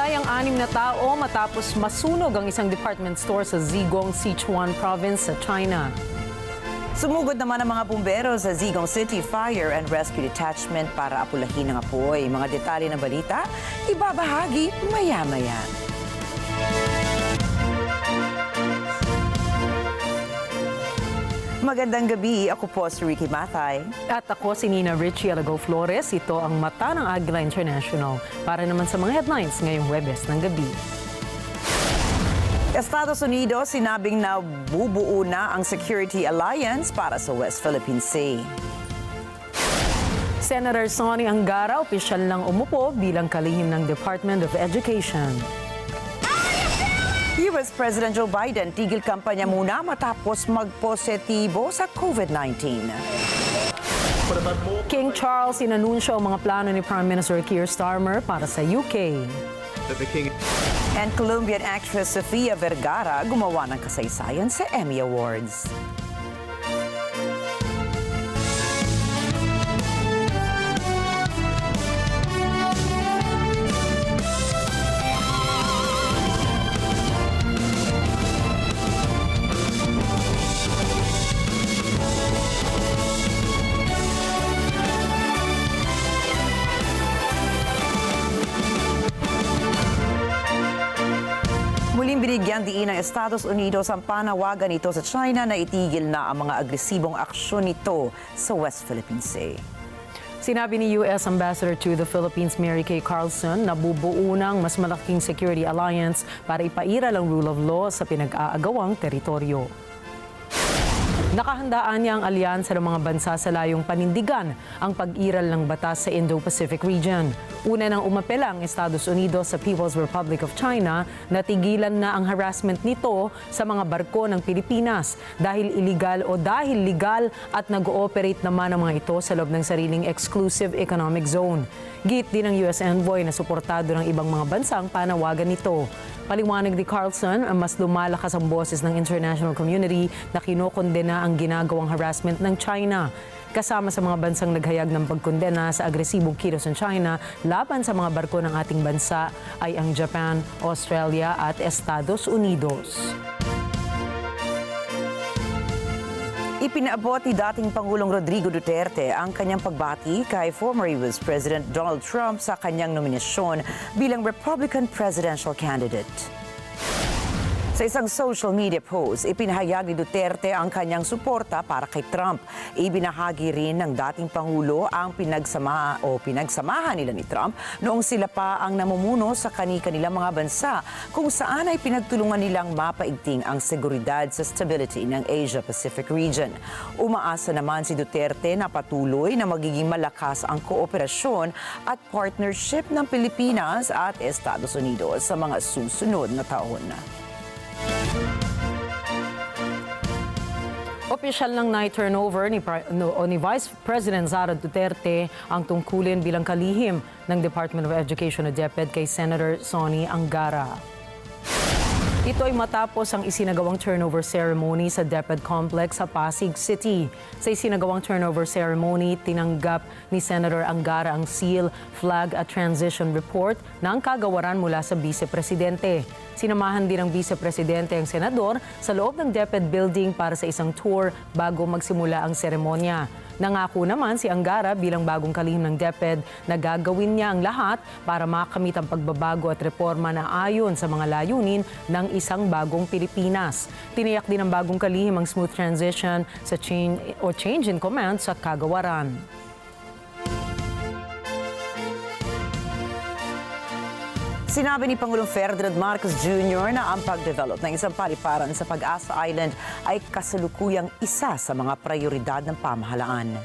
Namatay ang 6 na tao matapos masunog ang isang department store sa Zigong, Sichuan Province sa China. Sumugod naman ang mga bumbero sa Zigong City Fire and Rescue Detachment para apulahin ang apoy. Mga detalye ng balita, ibabahagi maya-maya. Magandang gabi, ako po si Ricky Matay. At ako si Nina Richie Alago Flores. Ito ang Mata ng Agila International para naman sa mga headlines ngayong Huwebes ng gabi. Estados Unidos sinabing na bubuo na ang Security Alliance para sa West Philippine Sea. Senator Sonny Angara, opisyal lang umupo bilang kalihim ng Department of Education. US President Joe Biden tigil kampanya muna matapos magpositibo sa COVID-19. King Charles inanunsyo ang mga plano ni Prime Minister Keir Starmer para sa UK. And Colombian actress Sofia Vergara gumawa ng kasaysayan sa Emmy Awards. Muling binigyan diin ng Estados Unidos ang panawagan nito sa China na itigil na ang mga agresibong aksyon nito sa West Philippine Sea. Sinabi ni US Ambassador to the Philippines Mary Kay Carlson na bubuo ng mas malaking security alliance para ipairal ang rule of law sa pinag-aagawang teritoryo. Nakahandaan niya ang alyansa ng mga bansa sa layong panindigan ang pag-iral ng batas sa Indo-Pacific region. Una nang umapela ang Estados Unidos sa People's Republic of China na tigilan na ang harassment nito sa mga barko ng Pilipinas dahil illegal o dahil legal at nag-ooperate naman ang mga ito sa loob ng sariling exclusive economic zone. Git din ng US envoy na suportado ng ibang mga bansang panawagan nito. Paliwanag ni Carlson, mas lumalakas ang boses ng international community na kinokondena ang ginagawang harassment ng China. Kasama sa mga bansang naghayag ng pagkondena sa agresibong kilos ng China laban sa mga barko ng ating bansa ay ang Japan, Australia at Estados Unidos. Ipinaabot ni dating Pangulong Rodrigo Duterte ang kanyang pagbati kay former US President Donald Trump sa kanyang nominasyon bilang Republican presidential candidate. Sa isang social media post, ipinahayag ni Duterte ang kanyang suporta para kay Trump. Ibinahagi rin ng dating Pangulo ang pinagsamahan nila ni Trump noong sila pa ang namumuno sa kanilang mga bansa kung saan ay pinagtulungan nilang mapaigting ang seguridad sa stability ng Asia-Pacific region. Umaasa naman si Duterte na patuloy na magiging malakas ang kooperasyon at partnership ng Pilipinas at Estados Unidos sa mga susunod na taon. Opisyal ng night turnover ni Vice President Sara Duterte ang tungkulin bilang kalihim ng Department of Education o DepEd kay Senator Sonny Angara. Ito ay matapos ang isinagawang turnover ceremony sa DepEd Complex sa Pasig City. Sa isinagawang turnover ceremony, tinanggap ni Senator Angara ang seal, flag at transition report ng kagawaran mula sa Vice Presidente. Sinamahan din ng Vice Presidente ang senador sa loob ng DepEd building para sa isang tour bago magsimula ang seremonya. Nangako naman si Angara bilang bagong kalihim ng DepEd na gagawin niya ang lahat para makamit ang pagbabago at reforma na ayon sa mga layunin ng isang bagong Pilipinas. Tiniyak din ng bagong kalihim ang smooth transition sa change in command sa kagawaran. Sinabi ni Pangulong Ferdinand Marcos Jr. na ang pag-develop ng isang paliparan sa Pag-asa Island ay kasalukuyang isa sa mga prioridad ng pamahalaan.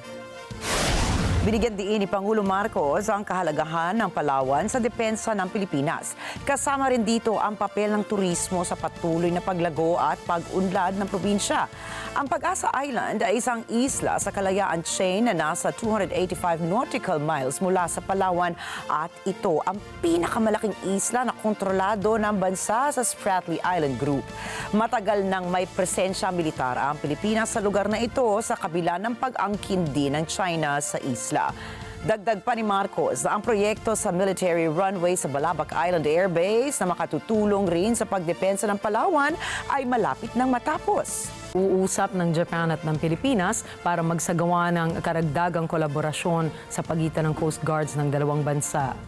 Binigyan diin ni Pangulong Marcos ang kahalagahan ng Palawan sa depensa ng Pilipinas. Kasama rin dito ang papel ng turismo sa patuloy na paglago at pag-unlad ng probinsya. Ang Pag-asa Island ay isang isla sa kalayaan chain na nasa 285 nautical miles mula sa Palawan at ito ang pinakamalaking isla na kontrolado ng bansa sa Spratly Island Group. Matagal nang may presensya militar ang Pilipinas sa lugar na ito sa kabila ng pag-angkin din ng China sa isla. Dagdag pa ni Marcos na ang proyekto sa military runway sa Balabac Island Air Base na makatutulong rin sa pagdepensa ng Palawan ay malapit nang matapos. Uusap ng Japan at ng Pilipinas para magsagawa ng karagdagang kolaborasyon sa pagitan ng Coast Guards ng dalawang bansa.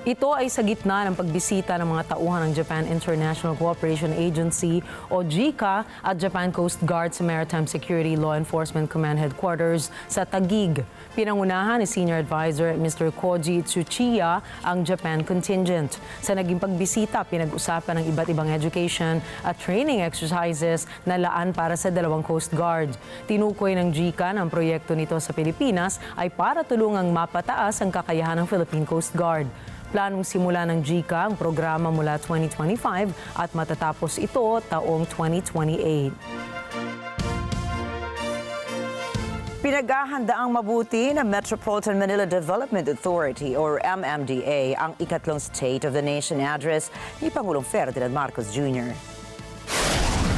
Ito ay sa gitna ng pagbisita ng mga tauhan ng Japan International Cooperation Agency o JICA at Japan Coast Guard sa Maritime Security Law Enforcement Command Headquarters sa Taguig. Pinangunahan ni Senior Advisor Mr. Koji Tsuchiya ang Japan contingent. Sa naging pagbisita, pinag-usapan ng iba't ibang education at training exercises na laan para sa dalawang Coast Guard. Tinukoy ng JICA ng proyekto nito sa Pilipinas ay para tulungang mapataas ang kakayahan ng Philippine Coast Guard. Planong simula ng JICA ang programa mula 2025 at matatapos ito taong 2028. Pinaghahandaang mabuti ng Metropolitan Manila Development Authority or MMDA ang ikatlong State of the Nation address ni Pangulong Ferdinand Marcos Jr.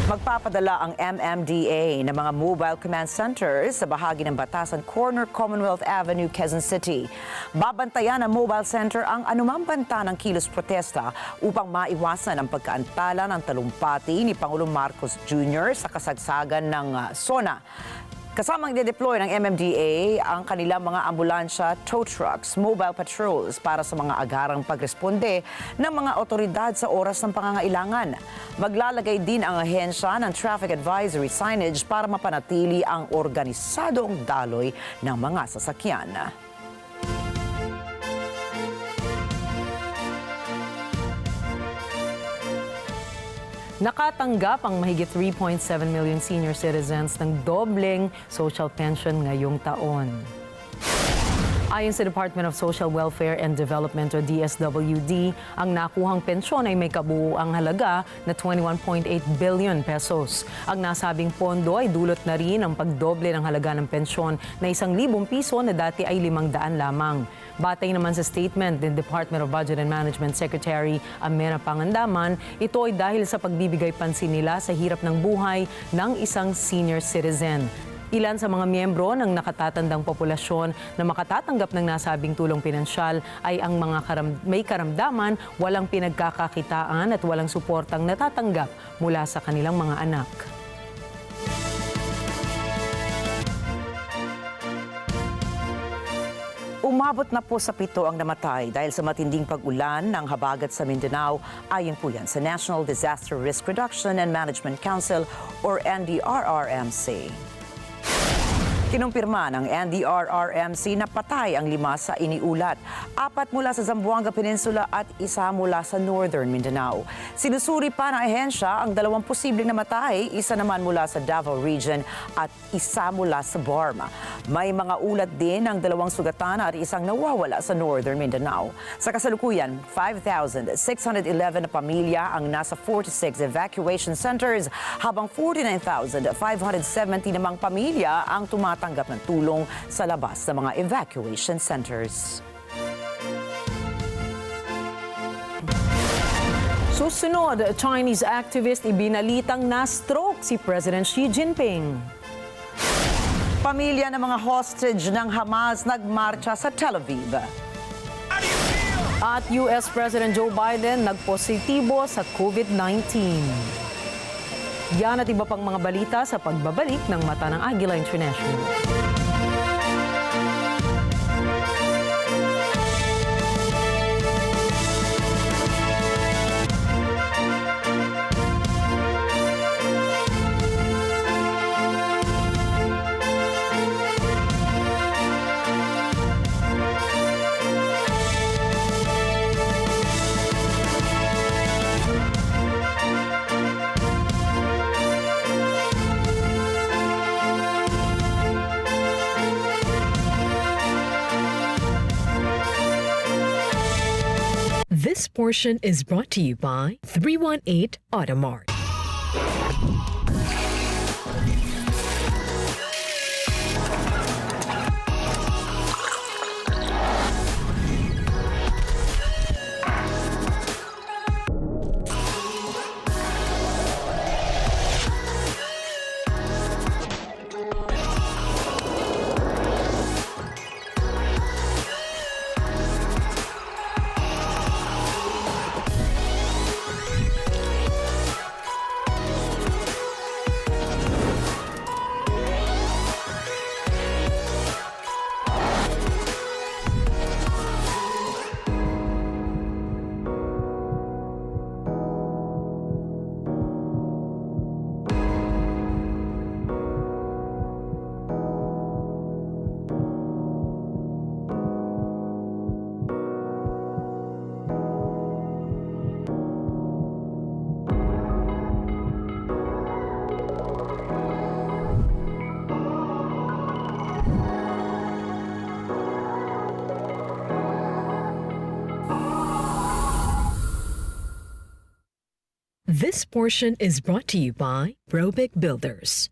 Magpapadala ang MMDA ng mga mobile command centers sa bahagi ng Batasan Corner, Commonwealth Avenue, Quezon City. Babantayan ng mobile center ang anumang banta ng kilos protesta upang maiwasan ang pagkaantala ng talumpati ni Pangulong Marcos Jr. sa kasagsagan ng SONA. Kasamang i-deploy ng MMDA ang kanilang mga ambulansya, tow trucks, mobile patrols para sa mga agarang pagresponde ng mga otoridad sa oras ng pangangailangan. Maglalagay din ang ahensya ng traffic advisory signage para mapanatili ang organisadong daloy ng mga sasakyan. Nakatanggap ang mahigit 3.7 million senior citizens ng dobleng social pension ngayong taon. Ayon sa Department of Social Welfare and Development o DSWD, ang nakuhang pensyon ay may kabuuang halaga na 21.8 billion pesos. Ang nasabing pondo ay dulot na rin ang pagdoble ng halaga ng pensyon na 1,000 piso na dati ay 500 lamang. Batay naman sa statement ng Department of Budget and Management Secretary Amena Pangandaman, ito ay dahil sa pagbibigay pansin nila sa hirap ng buhay ng isang senior citizen. Ilan sa mga miyembro ng nakatatandang populasyon na makatatanggap ng nasabing tulong pinansyal ay ang mga may karamdaman, walang pinagkakakitaan at walang suportang natatanggap mula sa kanilang mga anak. Umabot na po sa 7 ang namatay dahil sa matinding pag-ulan ng habagat sa Mindanao, ayon po yan sa National Disaster Risk Reduction and Management Council or NDRRMC. Kinumpirma ng NDRRMC na patay ang 5 sa iniulat, 4 mula sa Zamboanga Peninsula at 1 mula sa Northern Mindanao. Sinusuri pa ng ahensya ang 2 posibleng namatay, 1 naman mula sa Davao Region at 1 mula sa Barma. May mga ulat din ng 2 sugatan at 1 nawawala sa Northern Mindanao. Sa kasalukuyan, 5,611 na pamilya ang nasa 46 evacuation centers habang 49,570 namang pamilya ang tumatanggap ng tulong sa labas ng mga evacuation centers. Susunod, Chinese activist ibinalitang na-stroke si President Xi Jinping. Pamilya ng mga hostage ng Hamas nagmarcha sa Tel Aviv. At US President Joe Biden nagpositibo sa COVID-19. Yan at iba pang mga balita sa pagbabalik ng Mata ng Agila International. This portion is brought to you by 318 Automart. This portion is brought to you by Robic Builders.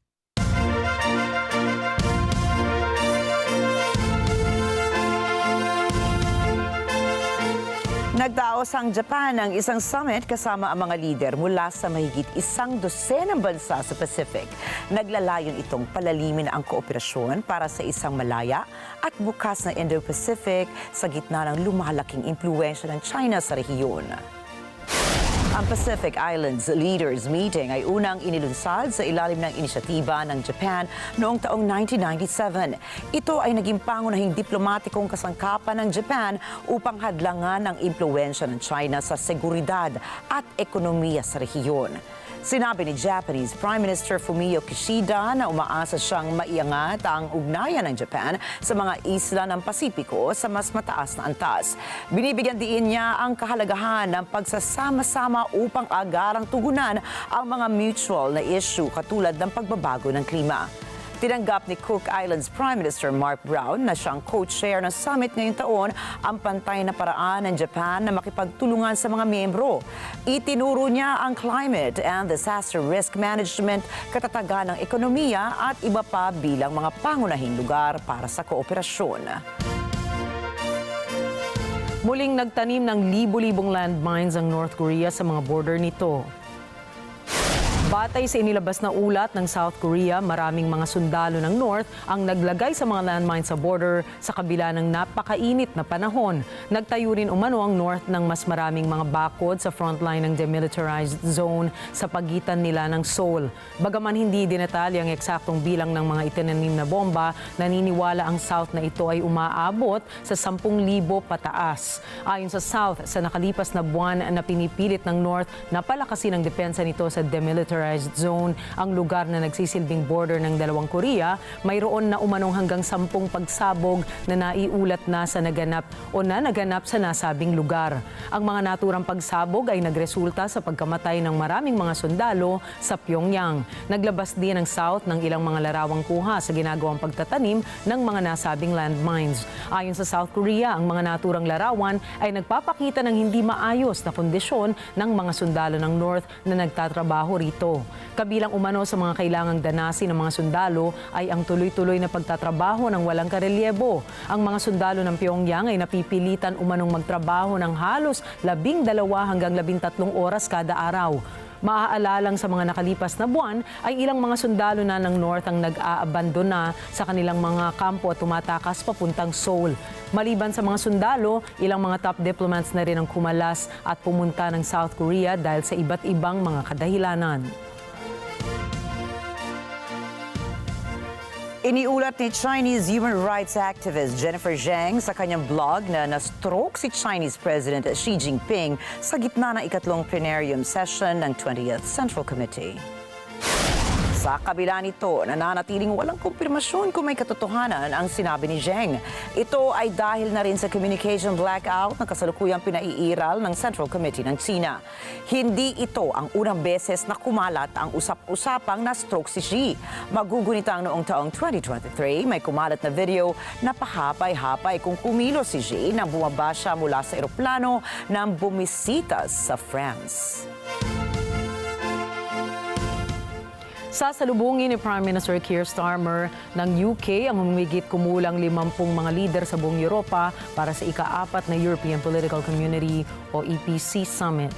Nagdaos ang Japan ng isang summit kasama ang mga lider mula sa mahigit 100 bansa sa Pacific. Naglalayon itong palalimin ang kooperasyon para sa isang malaya at bukas na Indo-Pacific sa gitna ng lumalaking impluwensya ng China sa rehiyon. Ang Pacific Islands Leaders Meeting ay unang inilunsad sa ilalim ng inisyatiba ng Japan noong taong 1997. Ito ay naging pangunahing diplomatikong kasangkapan ng Japan upang hadlangan ang impluwensya ng China sa seguridad at ekonomiya sa rehiyon. Sinabi ni Japanese Prime Minister Fumio Kishida na umaasa siyang maiangat ang ugnayan ng Japan sa mga isla ng Pasipiko sa mas mataas na antas. Binibigyan diin niya ang kahalagahan ng pagsasama-sama upang agarang tugunan ang mga mutual na issue katulad ng pagbabago ng klima. Tinanggap ni Cook Islands Prime Minister Mark Brown na siyang co-chair ng summit ngayong taon ang pantay na paraan ng Japan na makipagtulungan sa mga miyembro. Itinuro niya ang climate and disaster risk management, katatagan ng ekonomiya at iba pa bilang mga pangunahing lugar para sa kooperasyon. Muling nagtanim ng libo-libong landmines ang North Korea sa mga border nito. Batay sa inilabas na ulat ng South Korea, maraming mga sundalo ng North ang naglagay sa mga landmines sa border sa kabila ng napakainit na panahon. Nagtayo rin umano ang North ng mas maraming mga bakod sa frontline ng demilitarized zone sa pagitan nila ng Seoul. Bagaman hindi dinatali ang eksaktong bilang ng mga itinanim na bomba, naniniwala ang South na ito ay umaabot sa 10,000 pataas. Ayon sa South, sa nakalipas na buwan na pinipilit ng North na palakasin ang depensa nito sa demilitarized zone, ang lugar na nagsisilbing border ng dalawang Korea, mayroon na umanong hanggang 10 pagsabog na naiulat na sa naganap sa nasabing lugar. Ang mga naturang pagsabog ay nagresulta sa pagkamatay ng maraming mga sundalo sa Pyongyang. Naglabas din ang South ng ilang mga larawang kuha sa ginagawang pagtatanim ng mga nasabing landmines. Ayon sa South Korea, ang mga naturang larawan ay nagpapakita ng hindi maayos na kondisyon ng mga sundalo ng North na nagtatrabaho rito. Kabilang umano sa mga kailangang danasin ng mga sundalo ay ang tuloy-tuloy na pagtatrabaho ng walang karelyebo. Ang mga sundalo ng Pyongyang ay napipilitan umanong magtrabaho ng halos 12 hanggang 13 oras kada araw. Maaalalang sa mga nakalipas na buwan ay ilang mga sundalo na ng North ang nag-aabandona sa kanilang mga kampo at tumatakas papuntang Seoul. Maliban sa mga sundalo, ilang mga top diplomats na rin ang kumalas at pumunta ng South Korea dahil sa iba't ibang mga kadahilanan. Iniulat ni Chinese human rights activist Jennifer Zheng sa kanyang blog na na-stroke si Chinese President Xi Jinping sa gitna ng ikatlong plenarium session ng 20th Central Committee. Sa kabila nito, nananatiling walang kumpirmasyon kung may katotohanan ang sinabi ni Zheng. Ito ay dahil na rin sa communication blackout na kasalukuyang pinaiiral ng Central Committee ng China. Hindi ito ang unang beses na kumalat ang usap-usapang na-stroke si Xi. Magugunitang noong taong 2023, may kumalat na video na pahapay-hapay kung kumilos si Xi nang bumaba siya mula sa eroplano nang bumisita sa France. Sasalubungin ni Prime Minister Keir Starmer ng UK ang humigit kumulang 50 mga lider sa buong Europa para sa ika-4 na European Political Community o EPC Summit.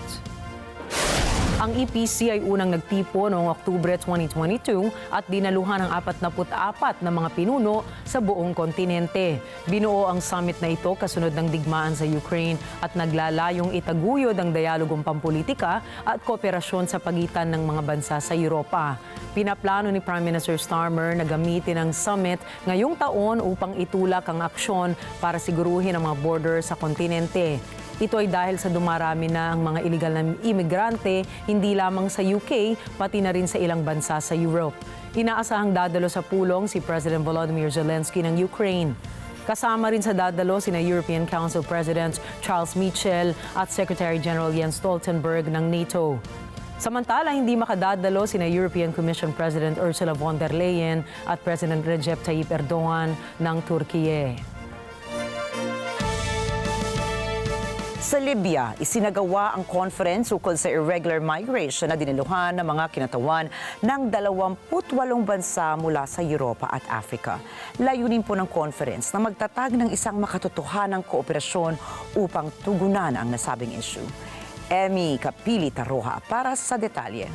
Ang EPC ay unang nagtipo noong Oktubre 2022 at dinaluhan ng 44 na mga pinuno sa buong kontinente. Binuo ang summit na ito kasunod ng digmaan sa Ukraine at naglalayong itaguyod ang dialogong pampolitika at kooperasyon sa pagitan ng mga bansa sa Europa. Pinaplano ni Prime Minister Starmer na gamitin ang summit ngayong taon upang itulak ang aksyon para siguruhin ang mga border sa kontinente. Ito ay dahil sa dumarami na ang mga iligal na imigrante hindi lamang sa UK, pati na rin sa ilang bansa sa Europe. Inaasahang dadalo sa pulong si President Volodymyr Zelensky ng Ukraine. Kasama rin sa dadalo sina European Council President Charles Michel at Secretary General Jens Stoltenberg ng NATO. Samantala, hindi makadadalo sina European Commission President Ursula von der Leyen at President Recep Tayyip Erdogan ng Turkiye. Sa Libya, isinagawa ang conference ukol sa irregular migration na diniluhan ng mga kinatawan ng 28 bansa mula sa Europa at Africa. Layunin po ng conference na magtatag ng isang makatotohanang kooperasyon upang tugunan ang nasabing issue. Emmy Kapili-Taroha para sa detalye.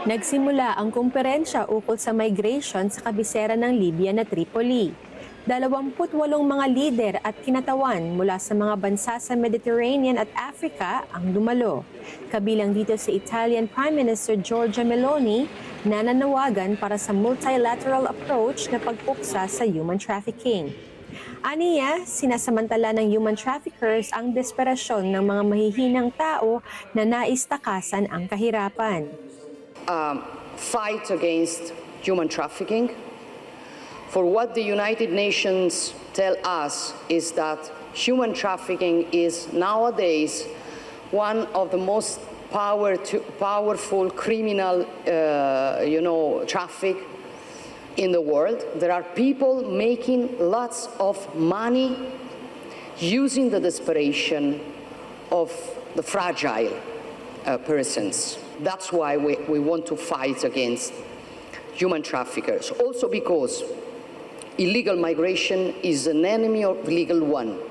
Nagsimula ang kumperensya ukol sa migration sa kabisera ng Libya na Tripoli. 28 mga lider at kinatawan mula sa mga bansa sa Mediterranean at Africa ang dumalo. Kabilang dito si Italian Prime Minister Giorgia Meloni na nanawagan para sa multilateral approach na pagpuksa sa human trafficking. Aniya, sinasamantala ng human traffickers ang desperasyon ng mga mahihinang tao na nais takasan ang kahirapan. Fight against human trafficking. For what the United Nations tell us is that human trafficking is nowadays one of the most powerful criminal, traffic in the world. There are people making lots of money using the desperation of the fragile persons. That's why we want to fight against human traffickers. Also because illegal migration is an enemy of legal one.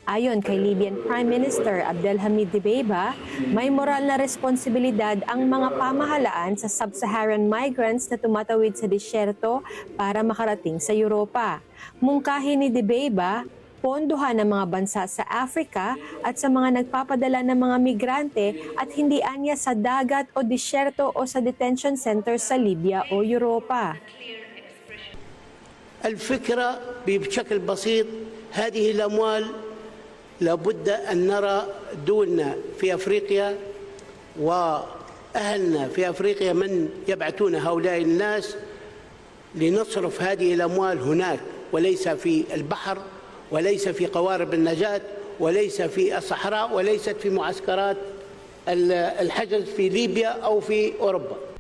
Ayon kay Libyan Prime Minister Abdelhamid Dbeibah, may moral na responsibilidad ang mga pamahalaan sa sub-Saharan migrants na tumatawid sa disyerto para makarating sa Europa. Mungkahi ni Dbeibah, pondohan ng mga bansa sa Africa at sa mga nagpapadala ng mga migrante at hindi anya sa dagat o disyerto o sa detention center sa Libya o Europa. الفكرة بشكل بسيط هذه الأموال لابد أن نرى دولنا في أفريقيا وأهلنا في أفريقيا من يبعثون هؤلاء الناس لنصرف هذه الأموال هناك وليس في البحر وليس في قوارب النجاة وليس في الصحراء وليست في معسكرات الحجز في ليبيا أو في أوروبا.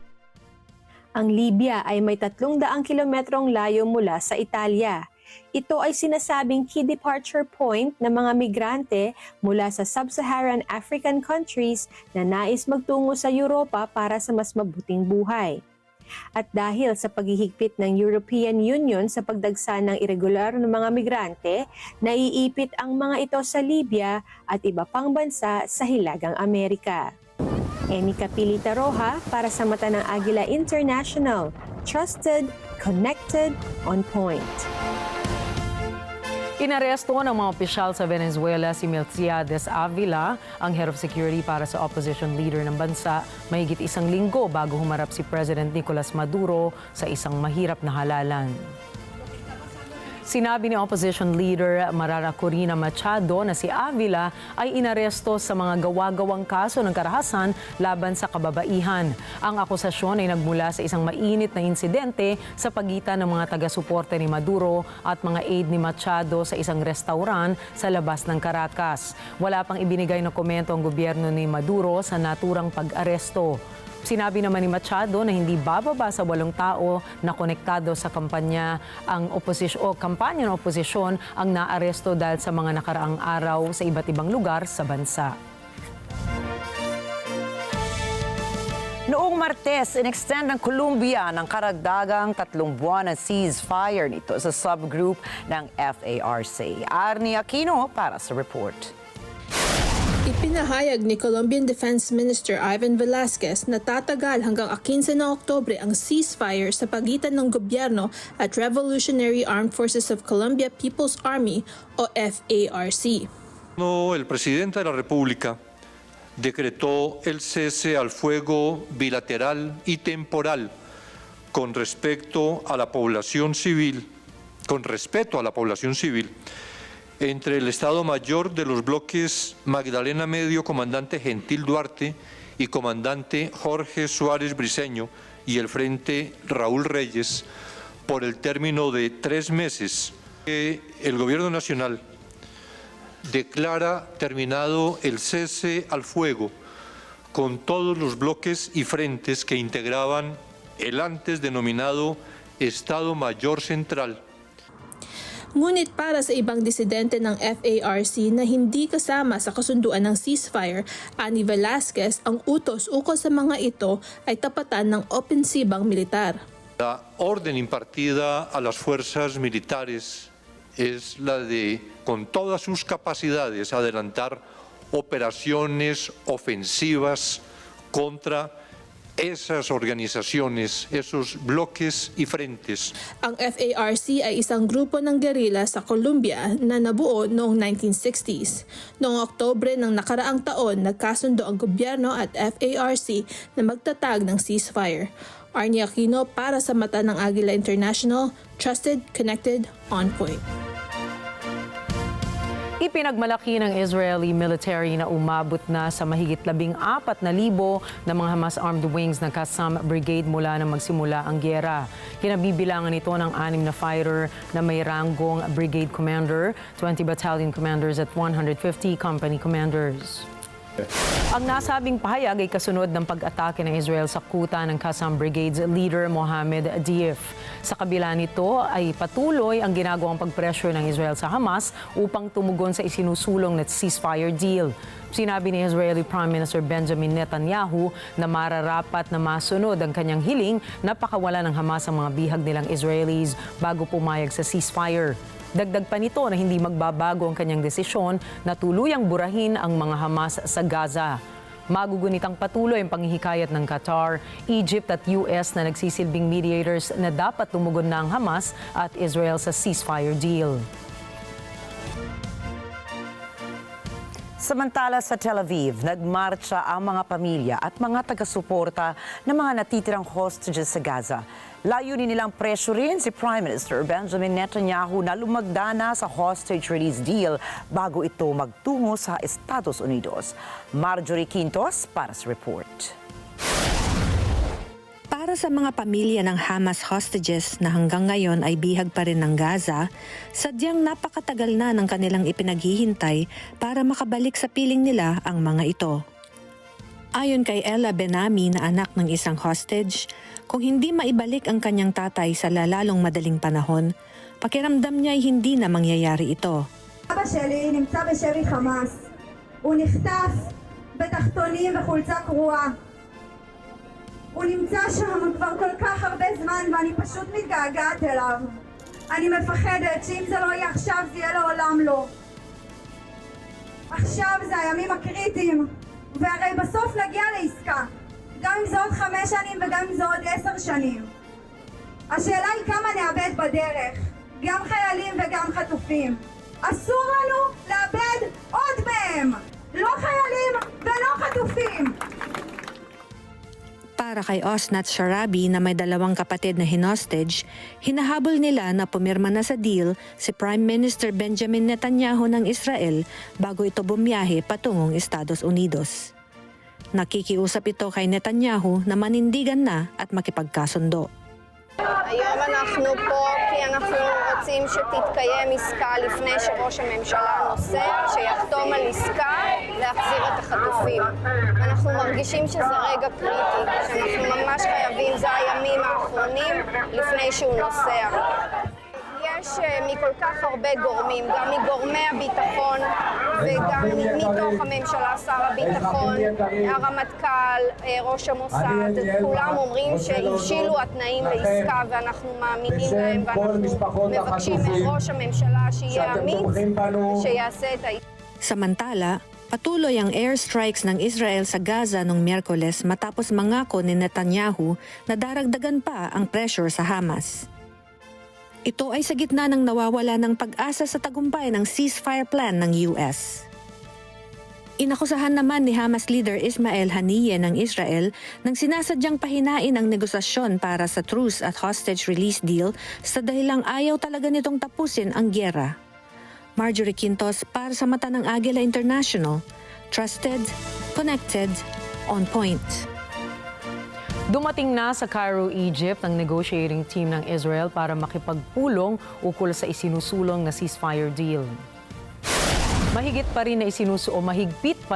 Ang Libya ay may 300 kilometrong layo mula sa Italia. Ito ay sinasabing key departure point ng mga migrante mula sa sub-Saharan African countries na nais magtungo sa Europa para sa mas mabuting buhay. At dahil sa paghihigpit ng European Union sa pagdagsa ng irregular na mga migrante, naiipit ang mga ito sa Libya at iba pang bansa sa Hilagang Amerika. Emmy Kapili-Taroha para sa mata ng Agila International. Trusted, connected, on point. Inaresto ng mga opisyal sa Venezuela si Miltiades Avila, ang head of security para sa opposition leader ng bansa, mahigit 1 linggo bago humarap si President Nicolas Maduro sa isang mahirap na halalan. Sinabi ni opposition leader Marara Corina Machado na si Avila ay inaresto sa mga gawa-gawang kaso ng karahasan laban sa kababaihan. Ang akusasyon ay nagmula sa isang mainit na insidente sa pagitan ng mga taga-suporte ni Maduro at mga aide ni Machado sa isang restaurant sa labas ng Caracas. Wala pang ibinigay na komento ang gobyerno ni Maduro sa naturang pag-aresto. Sinabi naman ni Machado na hindi bababa sa 8 tao na konektado sa kampanya ng oposisyon ang naaresto dahil sa mga nakaraang araw sa iba't ibang lugar sa bansa. Noong Martes, in-extend ng Colombia ng karagdagang 3 buwan na ceasefire nito sa subgroup ng FARC. Arnie Aquino para sa report. Ipinahayag ni Colombian Defense Minister Ivan Velasquez na tatagal hanggang 15 ng Oktubre ang ceasefire sa pagitan ng gobyerno at Revolutionary Armed Forces of Colombia People's Army o FARC. El presidente de la República decretó el cese al fuego bilateral y temporal con respeto a la población civil, entre el Estado Mayor de los bloques Magdalena Medio, comandante Gentil Duarte, y comandante Jorge Suárez Briceño, y el Frente Raúl Reyes, por el término de 3 meses. El Gobierno Nacional declara terminado el cese al fuego con todos los bloques y frentes que integraban el antes denominado Estado Mayor Central. Ngunit para sa ibang disidente ng FARC na hindi kasama sa kasunduan ng ceasefire, ani Velasquez, ang utos ukol sa mga ito ay tapatan ng opensibang militar. La orden impartida a las fuerzas militares es la de, con todas sus capacidades, adelantar operaciones ofensivas contra esas organizaciones, esos bloques y frentes. Ang FARC ay isang grupo ng guerrilla sa Colombia na nabuo noong 1960s. Noong Oktubre ng nakaraang taon, nagkasundo ang gobyerno at FARC na magtatag ng ceasefire. Arnie Aquino para sa mata ng Agila International, trusted, connected, on point. Ipinagmalaki ng Israeli military na umabot na sa mahigit 14,000 na mga Hamas armed wings ng Qassam Brigade mula nang magsimula ang gyera. Kinabibilangan ito ng 6 na fighter na may ranggong brigade commander, 20 battalion commanders at 150 company commanders. Ang nasabing pahayag ay kasunod ng pag-atake ng Israel sa kuta ng Qassam Brigade's leader Mohammed Dief. Sa kabila nito ay patuloy ang ginagawang pagpressure ng Israel sa Hamas upang tumugon sa isinusulong na ceasefire deal. Sinabi ni Israeli Prime Minister Benjamin Netanyahu na mararapat na masunod ang kanyang hiling na pakawalan ng Hamas ang mga bihag nilang Israelis bago pumayag sa ceasefire. Dagdag pa nito na hindi magbabago ang kanyang desisyon na tuluyang burahin ang mga Hamas sa Gaza. Magugunitang patuloy ang panghihikayat ng Qatar, Egypt at US na nagsisilbing mediators na dapat tumugon na ang Hamas at Israel sa ceasefire deal. Samantala sa Tel Aviv, nagmarcha ang mga pamilya at mga taga-suporta ng mga natitirang hostages sa Gaza. Layunin nilang pressurin si Prime Minister Benjamin Netanyahu na lumagdana sa hostage release deal bago ito magtungo sa Estados Unidos. Marjorie Quintos para sa report. Para sa mga pamilya ng Hamas hostages na hanggang ngayon ay bihag pa rin ng Gaza, sadyang napakatagal na ng kanilang ipinaghihintay para makabalik sa piling nila ang mga ito. Ayon kay Ella Benami na anak ng isang hostage, kung hindi maibalik ang kanyang tatay sa lalong madaling panahon, pakiramdam niya ay hindi na mangyayari ito. אבא שלי נמצא בשבי חמאס. הוא נחטף בתחתונים וחולצה קרועה. הוא נמצא שם כבר כל כך הרבה זמן ואני פשוט מתגעגעת אליו. אני מפחדת שאם זה לא יהיה עכשיו זה יהיה לעולם לא. עכשיו זה הימים הקריטיים, והרי בסוף נגיע לעסקה. גם אם זה עוד 5 שנים וגם אם זה עוד 10 שנים. השאלה היא כמה נאבד בדרך, גם חיילים וגם חטופים. אסור לנו לאבד עוד מהם, לא חיילים ולא חטופים. Para kay Osnat Sharabi na may 2 kapatid na hinostage, hinahabol nila na pumirma na sa deal si Prime Minister Benjamin Netanyahu ng Israel bago ito bumiyahe patungong Estados Unidos. Nakikiusap ito kay Netanyahu na manindigan na at makipagkasundo. היום אנחנו פה כי אנחנו רוצים שתתקיים עסקה לפני שראש הממשלה נוסע, שיחתום על עסקה להחזיר את החטופים. אנחנו מרגישים שזה רגע קריטי, שאנחנו ממש חייבים, זה הימים האחרונים לפני שהוא נוסע. יש מכל כך הרבה גורמים, גם מגורמי הביטחון וגם מתוך הממשלה, שר הביטחון, הרמטכ"ל, ראש המוסד, כולם אומרים שהבשילו התנאים לעסקה ואנחנו מאמינים להם ואנחנו מבקשים מראש הממשלה שיהיה אמיץ ושיעשה את העסקה. Samantala, patuloy ang airstrikes ng Israel sa Gaza noong Miyerkules matapos mangako ni Netanyahu na daragdagan pa ang pressure sa Hamas. Ito ay sa gitna ng nawawala ng pag-asa sa tagumpay ng ceasefire plan ng US. Inakusahan naman ni Hamas leader Ismail Haniyeh ng Israel nang sinasadyang pahinain ang negosasyon para sa truce at hostage release deal sa dahilang ayaw talaga nitong tapusin ang gyera. Marjorie Quintos para sa mata ng Agila International. Trusted, connected, on point. Dumating na sa Cairo, Egypt ang negotiating team ng Israel para makipagpulong ukol sa isinusulong na ceasefire deal. Mahigpit pa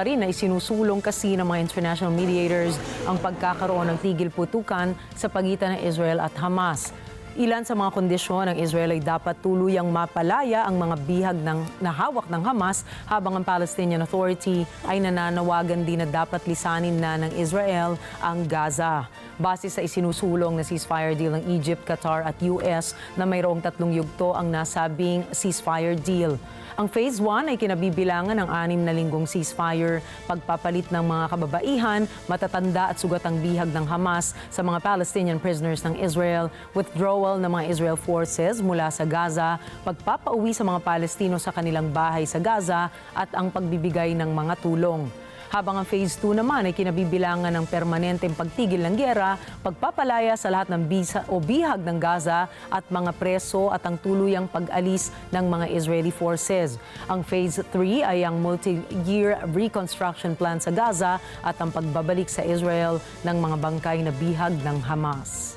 rin na isinusulong kasi ng mga international mediators ang pagkakaroon ng tigil putukan sa pagitan ng Israel at Hamas. Ilan sa mga kondisyon ng Israel ay dapat tuluyang mapalaya ang mga bihag ng nahawak ng Hamas habang ang Palestinian Authority ay nananawagan din na dapat lisanin na ng Israel ang Gaza. Base sa isinusulong na ceasefire deal ng Egypt, Qatar at US na mayroong 3 yugto ang nasabing ceasefire deal. Ang Phase 1 ay kinabibilangan ng 6 na linggong ceasefire, pagpapalit ng mga kababaihan, matatanda at sugatang bihag ng Hamas sa mga Palestinian prisoners ng Israel, withdrawal ng mga Israel forces mula sa Gaza, pagpapauwi sa mga Palestino sa kanilang bahay sa Gaza at ang pagbibigay ng mga tulong. Habang ang Phase 2 naman ay kinabibilangan ng permanenteng pagtigil ng gyera, pagpapalaya sa lahat ng bisa o bihag ng Gaza at mga preso at ang tuluyang pag-alis ng mga Israeli forces. Ang Phase 3 ay ang multi-year reconstruction plan sa Gaza at ang pagbabalik sa Israel ng mga bangkay na bihag ng Hamas.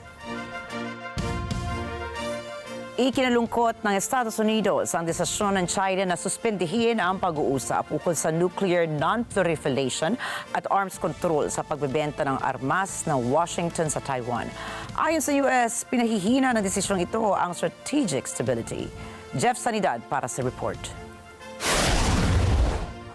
Ikinalungkot ng Estados Unidos ang desisyon ng China na suspendihin ang pag-uusap ukol sa nuclear non-proliferation at arms control sa pagbebenta ng armas ng Washington sa Taiwan. Ayon sa US, pinahihina ng desisyong ito ang strategic stability. Jeff Sanidad para sa report.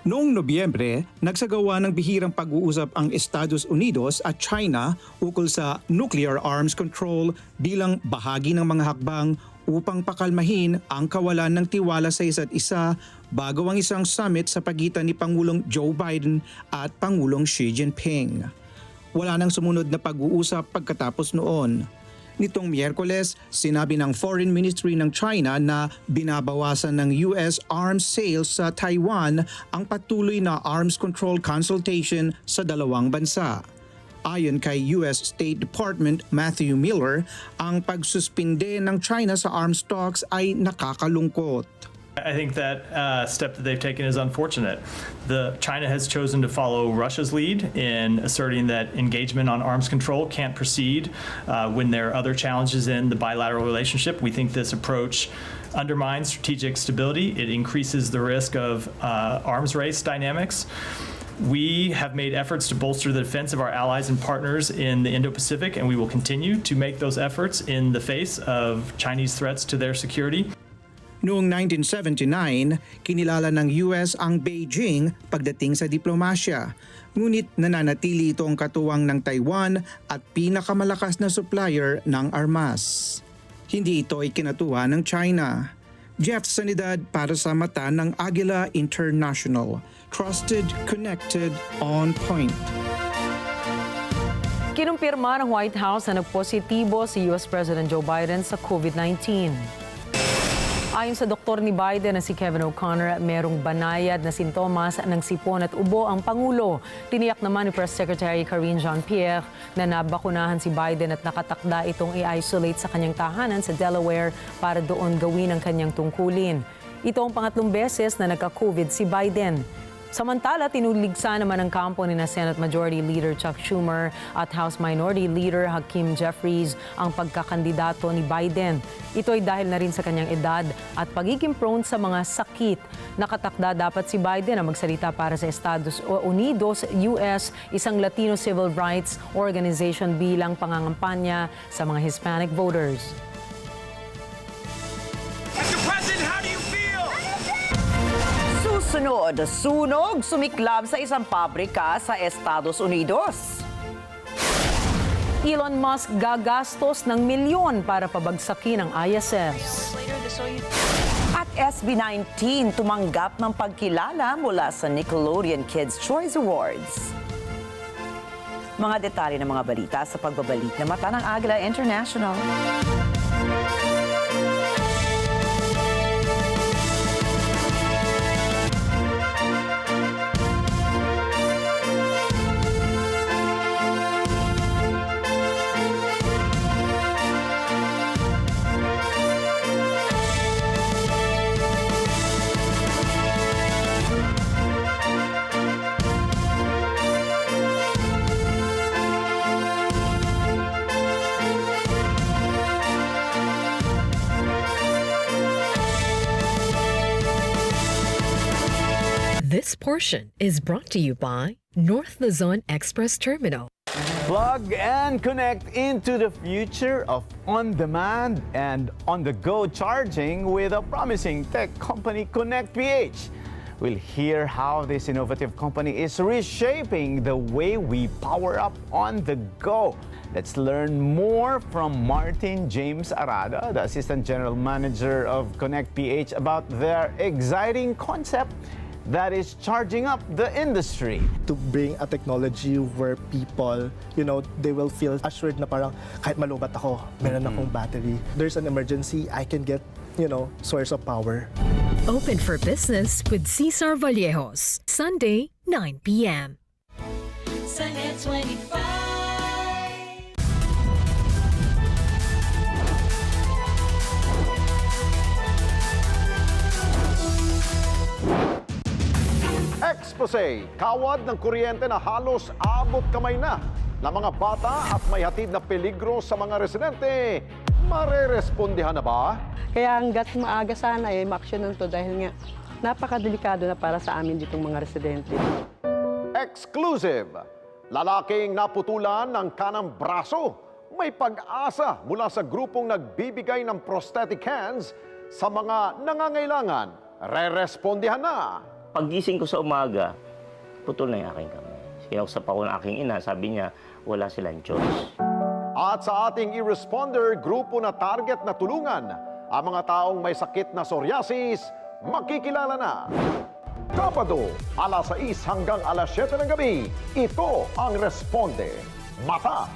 Noong Nobyembre, nagsagawa ng bihirang pag-uusap ang Estados Unidos at China ukol sa nuclear arms control bilang bahagi ng mga hakbang upang pakalmahin ang kawalan ng tiwala sa isa't isa bago ang isang summit sa pagitan ni Pangulong Joe Biden at Pangulong Xi Jinping. Wala nang sumunod na pag-uusap pagkatapos noon. Nitong Miyerkules, sinabi ng Foreign Ministry ng China na binabawasan ng US arms sales sa Taiwan ang patuloy na arms control consultation sa dalawang bansa. Ayon kay US State Department Matthew Miller, ang pagsuspinde ng China sa arms talks ay nakakalungkot. I think that step that they've taken is unfortunate. China has chosen to follow Russia's lead in asserting that engagement on arms control can't proceed when there are other challenges in the bilateral relationship. We think this approach undermines strategic stability. It increases the risk of arms race dynamics. We have made efforts to bolster the defense of our allies and partners in the Indo-Pacific, and we will continue to make those efforts in the face of Chinese threats to their security. Noong 1979, kinilala ng US ang Beijing pagdating sa diplomasya. Ngunit nananatili ito ang katuwang ng Taiwan at pinakamalakas na supplier ng armas. Hindi ito ay kinatuwa ng China. Jeff Sanidad para sa mata ng Agila International. Trusted, connected, on point. Kinumpirma ng White House na nagpositibo si US President Joe Biden sa COVID-19. Ayon sa doktor ni Biden na si Kevin O'Connor, merong banayad na sintomas ng sipon at ubo ang Pangulo. Tiniyak naman ni Press Secretary Karine Jean-Pierre na nabakunahan si Biden at nakatakda itong i-isolate sa kanyang tahanan sa Delaware para doon gawin ang kanyang tungkulin. Ito ang pangatlong beses na nagka-COVID si Biden. Samantala, tinuligsa naman ng kampo ni na Senate Majority Leader Chuck Schumer at House Minority Leader Hakeem Jeffries ang pagkakandidato ni Biden. Ito ay dahil na rin sa kanyang edad at pagiging prone sa mga sakit. Nakatakda dapat si Biden na magsalita para sa Estados Unidos, US, isang Latino civil rights organization bilang pangangampanya sa mga Hispanic voters. Susunod, sunog sumiklab sa isang pabrika sa Estados Unidos. Elon Musk gagastos ng milyon para pabagsakin ang ISS. At SB19 tumanggap ng pagkilala mula sa Nickelodeon Kids' Choice Awards. Mga detalye ng mga balita sa pagbabalik na mata ng Agila International. This portion is brought to you by North Luzon Express Terminal. Plug and connect into the future of on-demand and on-the-go charging with a promising tech company, ConnectPH. We'll hear how this innovative company is reshaping the way we power up on the go. Let's learn more from Martin James Arada, the Assistant General Manager of ConnectPH, about their exciting concept that is charging up the industry. To bring a technology where people, they will feel assured na parang kahit malubat ako, meron akong battery. There's an emergency, I can get, source of power. Open for business with Cesar Vallejos, Sunday, 9 p.m. Sunday 25. Expose, kawad ng kuryente na halos abot kamay na ng mga bata at may hatid na peligro sa mga residente. Marerespondihan na ba? Kaya hanggat maaga sana ma-aksyonan to dahil nga napakadelikado na para sa amin ditong mga residente. Exclusive! Lalaking naputulan ng kanang braso. May pag-asa mula sa grupong nagbibigay ng prosthetic hands sa mga nangangailangan. Rerespondihan na! Paggising ko sa umaga, putol na yung aking kamay. Kinausap ako ng aking ina, sabi niya, wala silang choice. At sa ating e-responder, grupo na target na tulungan ang mga taong may sakit na psoriasis, makikilala na. Sabado, alas 6 hanggang alas 7 ng gabi, ito ang Responde, Mata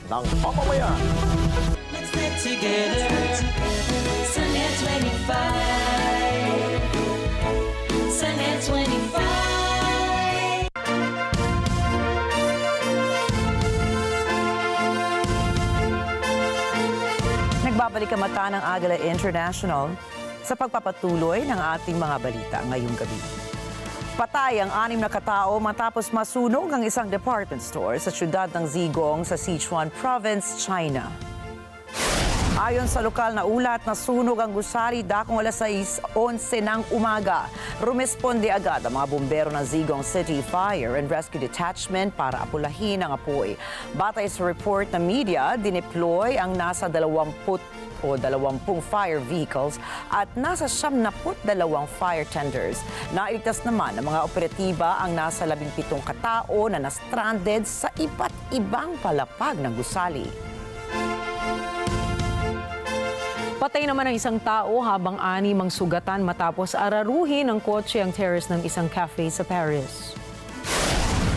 ng Mamamayan. Let's get together. Sunday 25. Sunday 25. Nagbabalik ang mata ng Agila International sa pagpapatuloy ng ating mga balita ngayong gabi. Patay ang 6 na katao matapos masunog ang isang department store sa siyudad ng Zigong sa Sichuan Province, China. Ayon sa lokal na ulat, nasunog ang gusali dakong alas 6:11 ng umaga. Rumesponde agad ang mga bumbero ng Zigong City Fire and Rescue Detachment para apulahin ang apoy. Batay sa report ng media, dineploy ang nasa 20 fire vehicles at nasa 72 fire tenders. Nailigtas naman ng mga operatiba ang nasa 17 katao na na-stranded sa iba't ibang palapag ng gusali. Patay naman ang isang tao habang 6 ang sugatan matapos araruhin ng kotse ang terrace ng isang cafe sa Paris.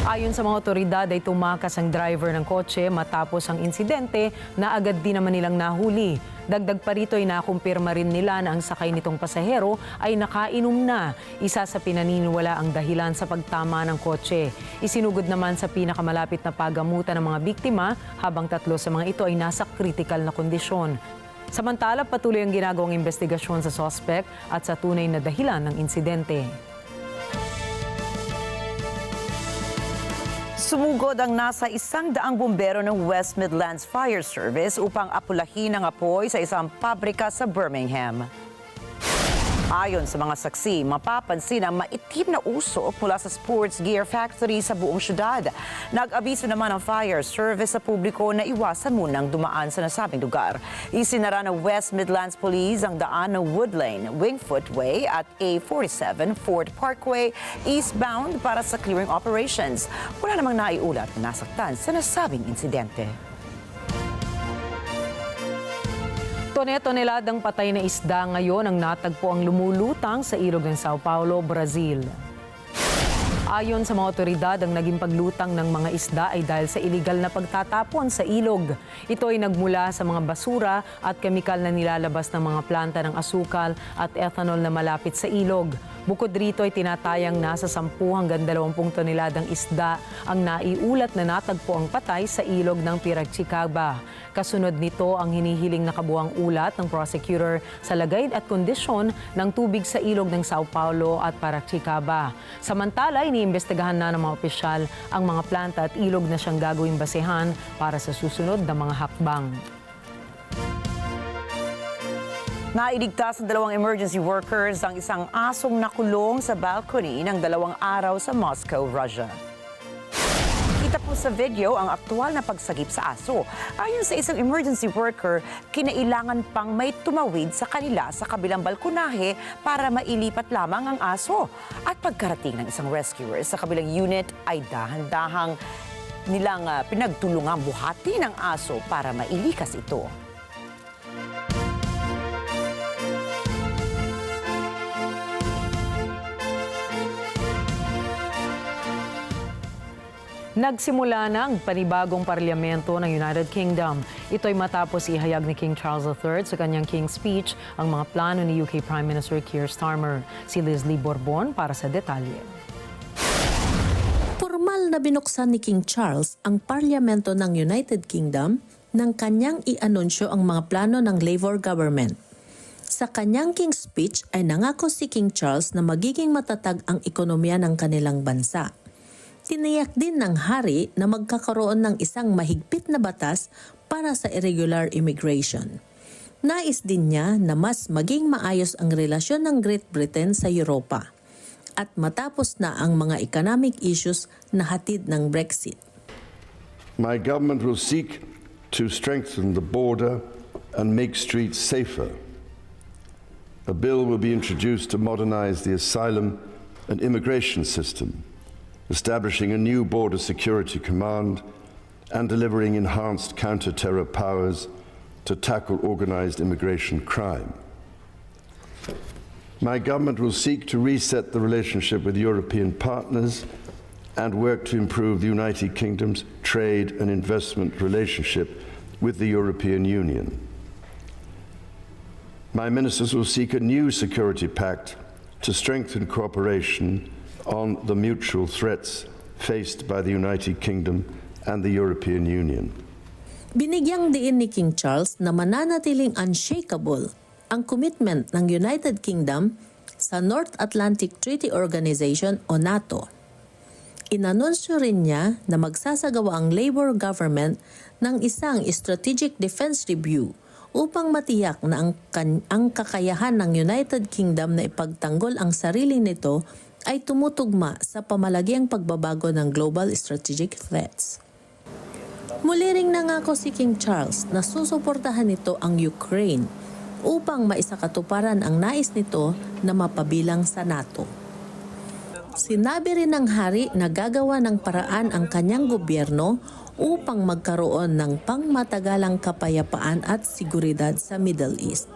Ayon sa mga otoridad ay tumakas ang driver ng kotse matapos ang insidente na agad din naman nilang nahuli. Dagdag pa rito ay nakumpirma rin nila na ang sakay nitong pasahero ay nakainom na. Isa sa pinaniniwala ang dahilan sa pagtama ng kotse. Isinugod naman sa pinakamalapit na pagamutan ng mga biktima habang 3 sa mga ito ay nasa critical na kondisyon. Samantala, patuloy ang ginagawang investigasyon sa suspect at sa tunay na dahilan ng insidente. Sumugod ang nasa 100 bumbero ng West Midlands Fire Service upang apulahin ang apoy sa isang pabrika sa Birmingham. Ayon sa mga saksi, mapapansin ang maitim na usok mula sa sports gear factory sa buong syudad. Nag-abiso naman ang fire service sa publiko na iwasan munang dumaan sa nasabing lugar. Isinara ng West Midlands Police ang daan ng Wood Lane, Wingfoot Way at A47 Fort Parkway eastbound para sa clearing operations. Wala namang naiulat na nasaktan sa nasabing insidente. Tone-toneladang patay na isda ngayon ang natagpo ang lumulutang sa ilog ng Sao Paulo, Brazil. Ayon sa mga otoridad, ang naging paglutang ng mga isda ay dahil sa iligal na pagtatapon sa ilog. Ito ay nagmula sa mga basura at kemikal na nilalabas ng mga planta ng asukal at ethanol na malapit sa ilog. Bukod rito ay tinatayang nasa 10 hanggang 20 toneladang isda ang naiulat na natagpo ang patay sa ilog ng Piracicaba. Kasunod nito ang hinihiling na kabuang ulat ng prosecutor sa lagay at kondisyon ng tubig sa ilog ng Sao Paulo at Piracicaba. Samantala, iniimbestigahan na ng mga opisyal ang mga planta at ilog na siyang gagawing basehan para sa susunod na mga hakbang. Nailigtas ng 2 emergency workers ang isang asong nakulong sa balcony ng 2 araw sa Moscow, Russia. Kita po sa video ang aktual na pagsagip sa aso. Ayon sa isang emergency worker, kinailangan pang may tumawid sa kanila sa kabilang balkonahe para mailipat lamang ang aso. At pagkarating ng isang rescuer sa kabilang unit ay dahan-dahang nilang pinagtulungang buhati ng aso para mailikas ito. Nagsimula na ang panibagong parlamento ng United Kingdom. Ito'y matapos ihayag ni King Charles III sa kanyang King's Speech ang mga plano ni UK Prime Minister Keir Starmer. Si Leslie Borbon para sa detalye. Formal na binuksan ni King Charles ang parlamento ng United Kingdom nang kanyang i-anunsyo ang mga plano ng Labour government. Sa kanyang King's Speech ay nangako si King Charles na magiging matatag ang ekonomiya ng kanilang bansa. Tiniyak din ng hari na magkakaroon ng isang mahigpit na batas para sa irregular immigration. Nais din niya na mas maging maayos ang relasyon ng Great Britain sa Europa at matapos na ang mga economic issues na hatid ng Brexit. My government will seek to strengthen the border and make streets safer. A bill will be introduced to modernize the asylum and immigration system, establishing a new border security command and delivering enhanced counter-terror powers to tackle organized immigration crime. My government will seek to reset the relationship with European partners and work to improve the United Kingdom's trade and investment relationship with the European Union. My ministers will seek a new security pact to strengthen cooperation on the mutual threats faced by the United Kingdom and the European Union. Binigyang diin ni King Charles na mananatiling unshakable ang commitment ng United Kingdom sa North Atlantic Treaty Organization o NATO. Inanunsyo rin niya na magsasagawa ang Labour government ng isang strategic defense review upang matiyak na ang kakayahan ng United Kingdom na ipagtanggol ang sarili nito ay tumutugma sa pamalagiang pagbabago ng global strategic threats. Muli ring nangako si King Charles na susuportahan nito ang Ukraine upang maisakatuparan ang nais nito na mapabilang sa NATO. Sinabi rin ng hari na gagawa ng paraan ang kanyang gobyerno upang magkaroon ng pangmatagalang kapayapaan at seguridad sa Middle East.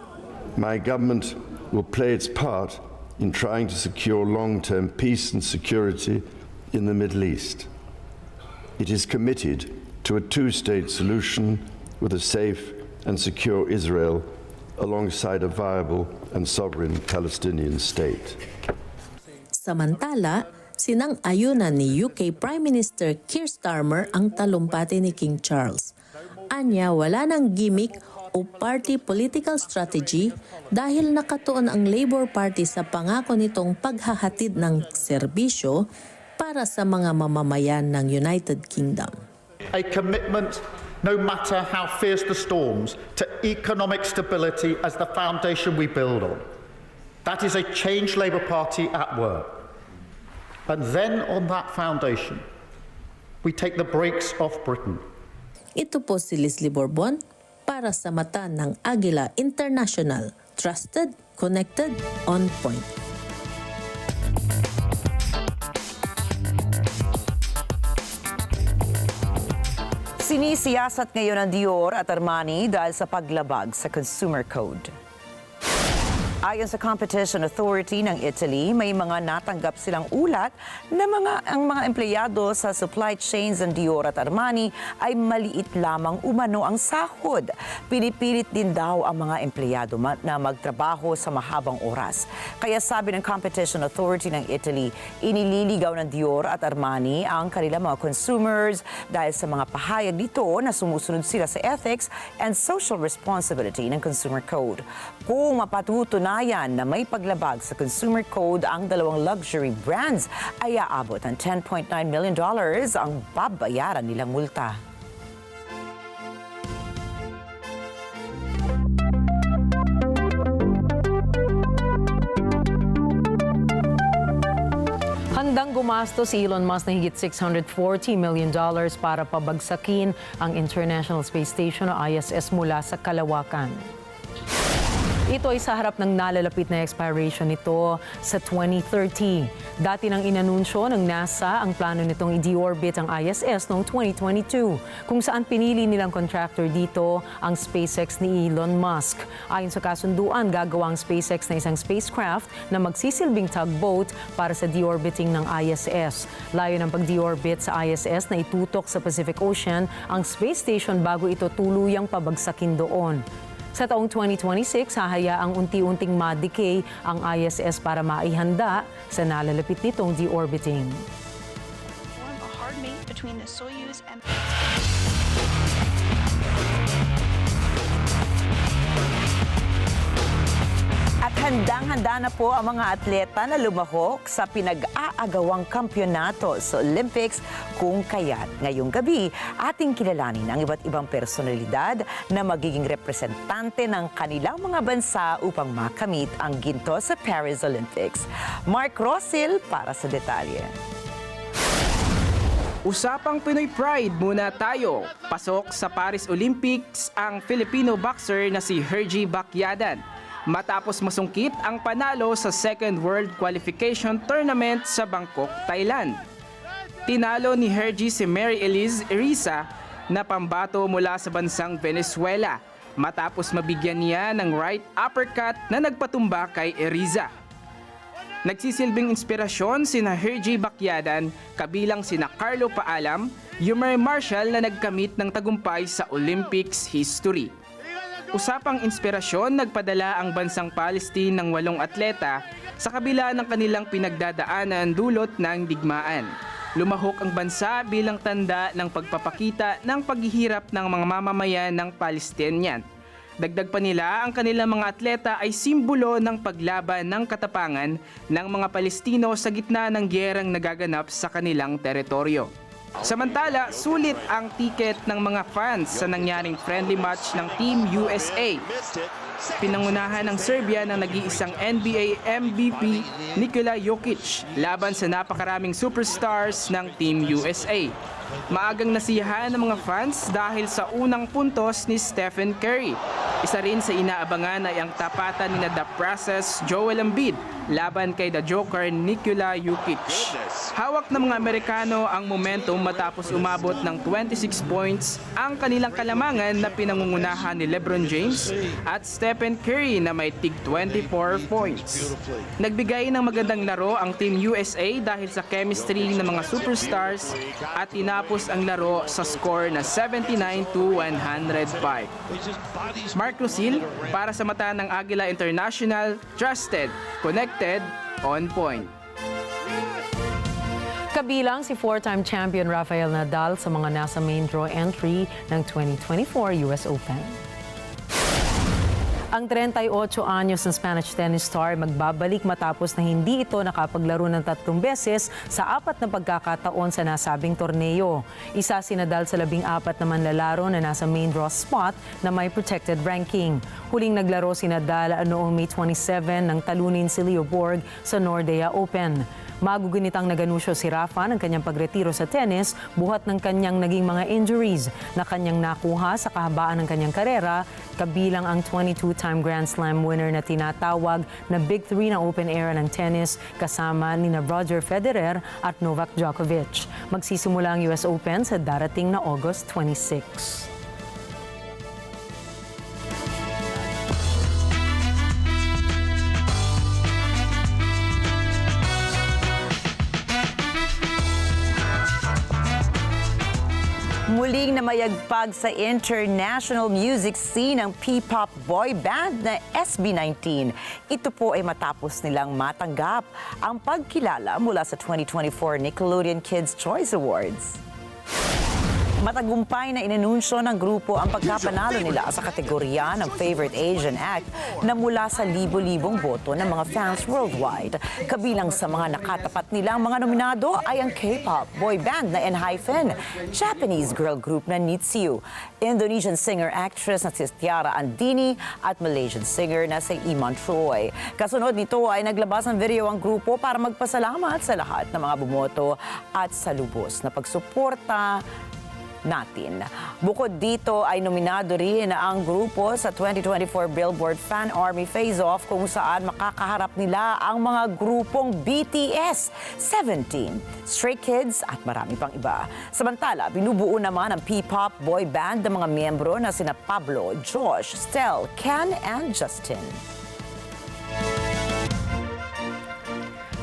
My government will play its part in trying to secure long-term peace and security in the Middle East. It is committed to a two-state solution with a safe and secure Israel alongside a viable and sovereign Palestinian state. Samantala, sinang-ayunan ni UK Prime Minister Keir Starmer ang talumpati ni King Charles. Anya, wala ng gimmick o party political strategy dahil nakatuon ang Labour Party sa pangako nitong paghahatid ng serbisyo para sa mga mamamayan ng United Kingdom. A commitment, no matter how fierce the storms, to economic stability as the foundation we build on. That is a changed Labour Party at work. And then on that foundation, we take the brakes off Britain. Ito po si Leslie Borbon para sa mata ng Agila International. Trusted, connected, on point. Sinisiyasat ngayon ang Dior at Armani dahil sa paglabag sa Consumer Code. Ayon sa Competition Authority ng Italy, may mga natanggap silang ulat na ang mga empleyado sa supply chains ng Dior at Armani ay maliit lamang umano ang sahod. Pinipilit din daw ang mga empleyado na magtrabaho sa mahabang oras. Kaya sabi ng Competition Authority ng Italy, inililigaw ng Dior at Armani ang kanilang mga consumers dahil sa mga pahayag dito na sumusunod sila sa ethics and social responsibility ng Consumer Code. Kung mapatutunayan na may paglabag sa Consumer Code ang dalawang luxury brands, ay aabot ng $10.9 million ang babayaran nilang multa. Handang Gumastos si Elon Musk na higit $640 million para pabagsakin ang International Space Station o ISS mula sa kalawakan. Ito ay sa harap ng nalalapit na expiration nito sa 2030. Dati nang inanunsyo ng NASA ang plano nitong i-deorbit ang ISS noong 2022, kung saan pinili nilang contractor dito ang SpaceX ni Elon Musk. Ayon sa kasunduan, gagawa ang SpaceX na isang spacecraft na magsisilbing tugboat para sa deorbiting ng ISS. Layo ng pag-deorbit sa ISS na itutok sa Pacific Ocean ang space station bago ito tuluyang pabagsakin doon. Sa taong 2026, hahayaang unti-unting ma-decay ang ISS para maihanda sa nalalapit nitong deorbiting. Form a hard mate between the Soyuz and At handang-handa na po ang mga atleta na lumahok sa pinag-aagawang kampyonato sa Olympics kung kaya't ngayong gabi ating kilalanin ang iba't ibang personalidad na magiging representante ng kanilang mga bansa upang makamit ang ginto sa Paris Olympics. Mark Rosil para sa detalye. Usapang Pinoy Pride muna tayo. Pasok sa Paris Olympics ang Filipino boxer na si Hergy Bacyadan. Matapos masungkit ang panalo sa Second World Qualification Tournament sa Bangkok, Thailand. Tinalo ni Hergy si Mary Elise Eriza na pambato mula sa bansang Venezuela matapos mabigyan niya ng right uppercut na nagpatumba kay Eriza. Nagsisilbing inspirasyon sina Hergy Bacyadan kabilang sina Carlo Paalam, Yumer Marshall na nagkamit ng tagumpay sa Olympics history. Usapang inspirasyon, nagpadala ang bansang Palestine ng 8 atleta sa kabila ng kanilang pinagdadaanan dulot ng digmaan. Lumahok ang bansa bilang tanda ng pagpapakita ng paghihirap ng mga mamamayan ng Palestinian. Dagdag pa nila, ang kanilang mga atleta ay simbolo ng paglaban ng katapangan ng mga Palestino sa gitna ng gyerang nagaganap sa kanilang teritoryo. Samantala, sulit ang tiket ng mga fans sa nangyaring friendly match ng Team USA. Pinangunahan ng Serbia ng nag-iisang NBA MVP Nikola Jokic laban sa napakaraming superstars ng Team USA. Maagang nasiyahan ng mga fans dahil sa unang puntos ni Stephen Curry. Isa rin sa inaabangan ay ang tapatan ni The Process Joel Embiid laban kay The Joker Nikola Jokic. Hawak ng mga Amerikano ang momentum matapos umabot ng 26 points ang kanilang kalamangan na pinangungunahan ni LeBron James at Stephen Curry na may tig 24 points. Nagbigay ng magandang laro ang Team USA dahil sa chemistry ng mga superstars at tinapos ang laro sa score na 79-105. Mark Rosil para sa mata ng Agila International, trusted, connected, on point. Kabilang si 4-time champion Rafael Nadal sa mga nasa main draw entry ng 2024 US Open. Ang 38 anyos ng Spanish tennis star magbabalik matapos na hindi ito nakapaglaro ng 3 beses sa 4 na pagkakataon sa nasabing torneo. Isa si Nadal sa 14 na manlalaro na nasa main draw spot na may protected ranking. Huling naglaro si Nadal noong May 27 nang talunin si Leo Borg sa Nordea Open. Magugunitang naganusyo si Rafa ng kanyang pagretiro sa tennis buhat ng kanyang naging mga injuries na kanyang nakuha sa kahabaan ng kanyang karera, kabilang ang 22-time Grand Slam winner na tinatawag na Big Three ng open era ng tennis kasama nina Roger Federer at Novak Djokovic. Magsisimula ang US Open sa darating na August 26. Muling namayagpag sa international music scene ang P-pop boy band na SB19. Ito po ay matapos nilang matanggap ang pagkilala mula sa 2024 Nickelodeon Kids' Choice Awards. Matagumpay na inanunsyo ng grupo ang pagkapanalo nila sa kategorya ng Favorite Asian Act na mula sa libo-libong boto ng mga fans worldwide. Kabilang sa mga nakatapat nilang mga nominado ay ang K-pop boy band na ENHYPEN, Japanese girl group na NITZU, Indonesian singer-actress na si Tiara Andini at Malaysian singer na si Iman Troy. Kasunod nito ay naglabas ng video ang grupo para magpasalamat sa lahat ng mga bumoto at sa lubos na pagsuporta natin. Bukod dito ay nominado rin ang grupo sa 2024 Billboard Fan Army Face-Off kung saan makakaharap nila ang mga grupong BTS, 17, Stray Kids at marami pang iba. Samantala, binubuo naman ang P-pop boy band ng mga miyembro na sina Pablo, Josh, Stel, Ken and Justin.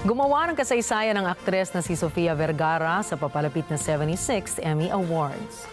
Gumawa ng kasaysayan ng aktres na si Sofia Vergara sa papalapit na 76th Emmy Awards.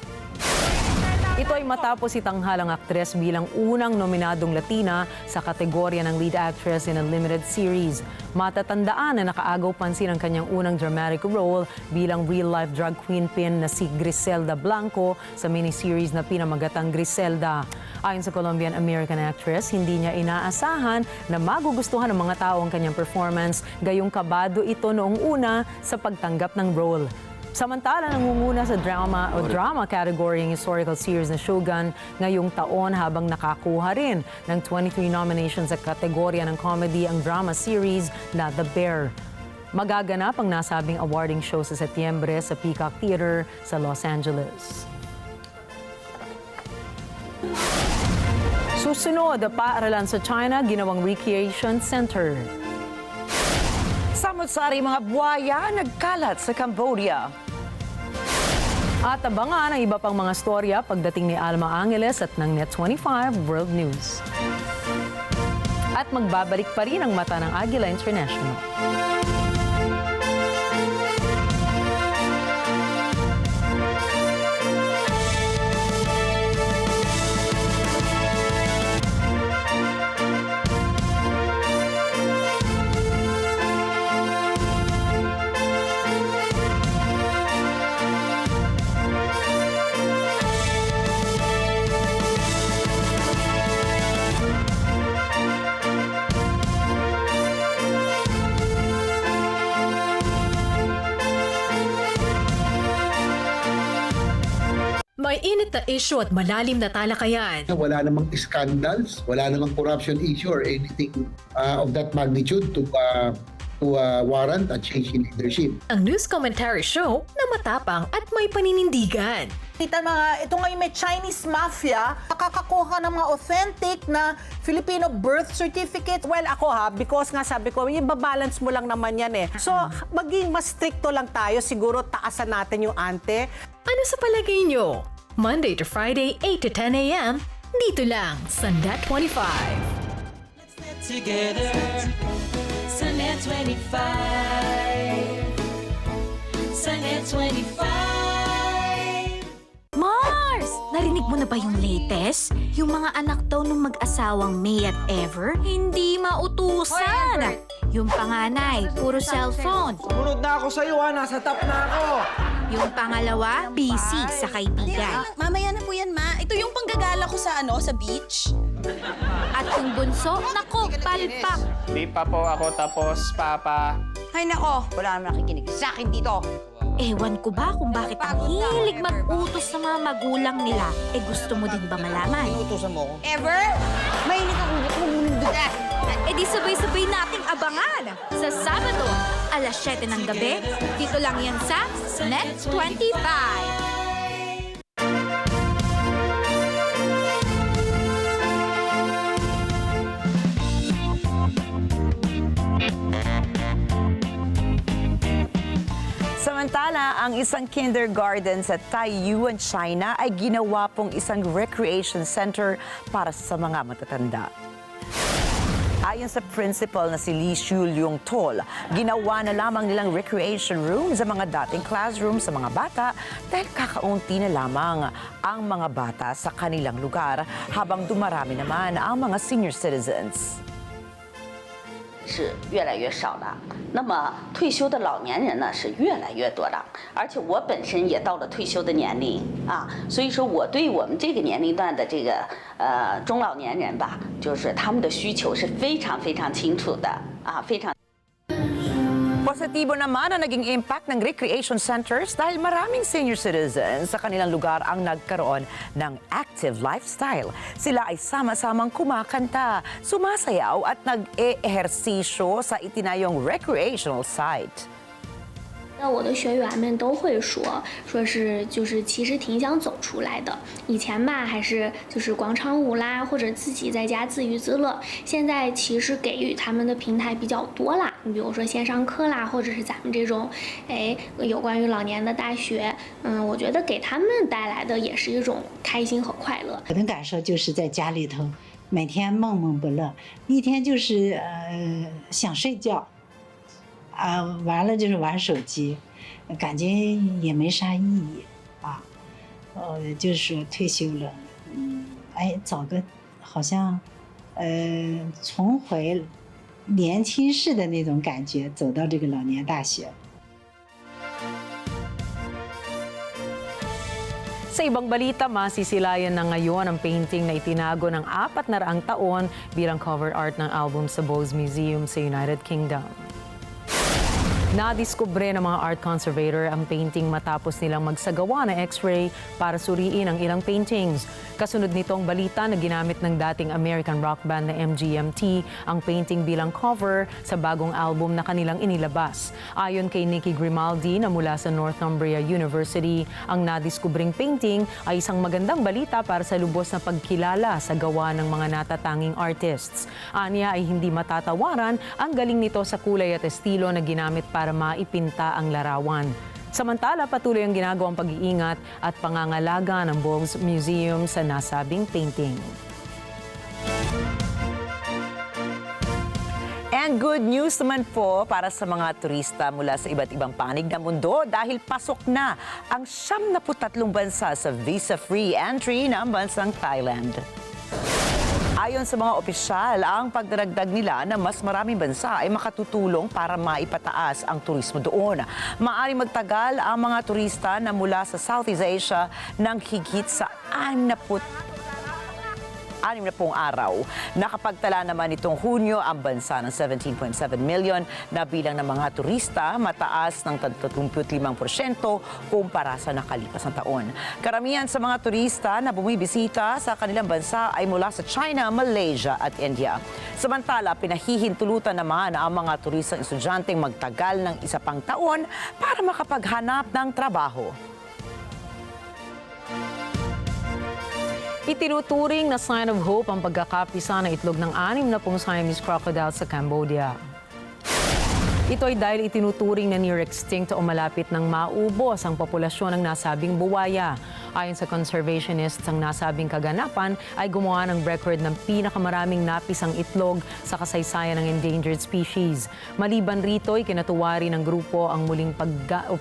Ito ay matapos itanghalang aktres bilang unang nominadong Latina sa kategorya ng Lead Actress in a Limited Series. Matatandaan na nakaagaw pansin ang kanyang unang dramatic role bilang real-life drag queen na si Griselda Blanco sa miniseries na pinamagatang Griselda. Ayon sa Colombian-American actress, hindi niya inaasahan na magugustuhan ng mga tao ang kanyang performance, gayong kabado ito noong una sa pagtanggap ng role. Samantala, nangunguna sa drama category ang historical series na Shogun ngayong taon habang nakakuha rin ng 23 nominations sa kategorya ng comedy ang drama series na The Bear. Magaganap ang nasabing awarding show sa Setyembre sa Peacock Theater sa Los Angeles. Susunod, paaralan sa China, ginawang recreation center. Samot-sari mga buwaya nagkalat sa Cambodia. At abangan ang iba pang mga storya pagdating ni Alma Angeles at ng Net25 World News. At magbabalik pa rin ang mata ng Agila International. May init na issue at malalim na talakayan. Wala namang scandals, wala namang corruption issue or anything of that magnitude to warrant a change in leadership. Ang news commentary show na matapang at may paninindigan. Ito ngayon may Chinese mafia, nakakakuha ng mga authentic na Filipino birth certificate. Well, ako because nga sabi ko, ibabalance mo lang naman yan eh. So, maging mas stricto lang tayo, siguro taasan natin yung ante. Ano sa palagay nyo? Monday to Friday, 8 to 10 a.m. Dito lang sa Net25. Let's get together. Sa Net25. Sa Net25. Mars! Narinig mo na ba yung latest? Yung mga anak daw ng mag-asawang May at Ever, hindi mautusan. Yung panganay, puro cellphone. Sumunod na ako sa'yo nasa top na ako. Yung pangalawa, busy sa kaibigan. Mamaya na po yan, Ma. Ito yung panggagala ko sa sa beach. At yung bunso, nako, palpak. Di pa po ako tapos, Papa. Ay nako, wala naman nakikinig sa akin dito. Ewan ko ba kung bakit ang hilig mag-utos sa mga magulang nila. Gusto mo din ba malaman? Inutusan mo ko. Ever? Mainit ang ugat mo munundugan. Di sabay-sabay nating abangan sa Sabado, alas 7 ng gabi. Dito lang yan sa Net25. Samantala, ang isang kindergarten sa Taiwan, China ay ginawa pong isang recreation center para sa mga matatanda. Ayon sa principal na si Li Shulyong Tol, ginawa na lamang nilang recreation room sa mga dating classroom sa mga bata dahil kakaunti na lamang ang mga bata sa kanilang lugar habang dumarami naman ang mga senior citizens. 是越来越少了，那么退休的老年人呢是越来越多了，而且我本身也到了退休的年龄啊，所以说我对我们这个年龄段的这个中老年人吧，就是他们的需求是非常非常清楚的啊，非常。 Positibo naman ang naging impact ng recreation centers dahil maraming senior citizens sa kanilang lugar ang nagkaroon ng active lifestyle. Sila ay sama-samang kumakanta, sumasayaw at nag-eehersisyo sa itinayong recreational site. 那我的学员们都会说是就是其实挺想走出来的。以前吧还是就是广场舞啦，或者自己在家自娱自乐。现在其实给予他们的平台比较多啦，你比如说线上课啦，或者是咱们这种有关于老年的大学，我觉得给他们带来的也是一种开心和快乐。我的感受就是在家里头每天闷闷不乐，一天就是想睡觉。 完了就是玩手机，感觉也没啥意义啊。就是说退休了，找个好像重回年轻式的那种感觉，走到这个老年大学。 Sa ibang balita, masisilayan na ngayon ang painting na itinago ng 400 taon bilang cover art ng album sa Bose Museum sa United Kingdom. Nadiskubre ng mga art conservator ang painting matapos nilang magsagawa ng x-ray para suriin ang ilang paintings. Kasunod nitong balita na ginamit ng dating American rock band na MGMT ang painting bilang cover sa bagong album na kanilang inilabas. Ayon kay Nikki Grimaldi na mula sa Northumbria University, ang nadiskubring painting ay isang magandang balita para sa lubos na pagkilala sa gawa ng mga natatanging artists. Anya ay hindi matatawaran ang galing nito sa kulay at estilo na ginamit para maipinta ang larawan. Samantala, patuloy ang ginagawang pag-iingat at pangangalaga ng Bose Museum sa nasabing painting. And good news naman po para sa mga turista mula sa iba't ibang panig ng mundo dahil pasok na ang 73 bansa sa visa-free entry ng bansang Thailand. Ayon sa mga opisyal, ang pagdaragdag nila ng mas maraming bansa ay makatutulong para maipataas ang turismo doon. Maaari magtagal ang mga turista na mula sa Southeast Asia ng higit sa 60 araw. Nakapagtala naman itong Hunyo ang bansa ng 17.7 million na bilang ng mga turista, mataas ng 35% kumpara sa nakalipas na taon. Karamihan sa mga turista na bumibisita sa kanilang bansa ay mula sa China, Malaysia at India. Samantala, pinahihintulutan naman ang mga turistang estudyanteng magtagal ng isa pang taon para makapaghanap ng trabaho. Itinuturing na sign of hope ang pagkakapisa ng itlog ng 60 Siamese crocodile sa Cambodia. Ito ay dahil itinuturing na near extinct o malapit ng maubos ang populasyon ng nasabing buwaya. Ayon sa conservationists, ang nasabing kaganapan ay gumawa ng record ng pinakamaraming napisang itlog sa kasaysayan ng endangered species. Maliban rito, ikinatuwari ng grupo ang muling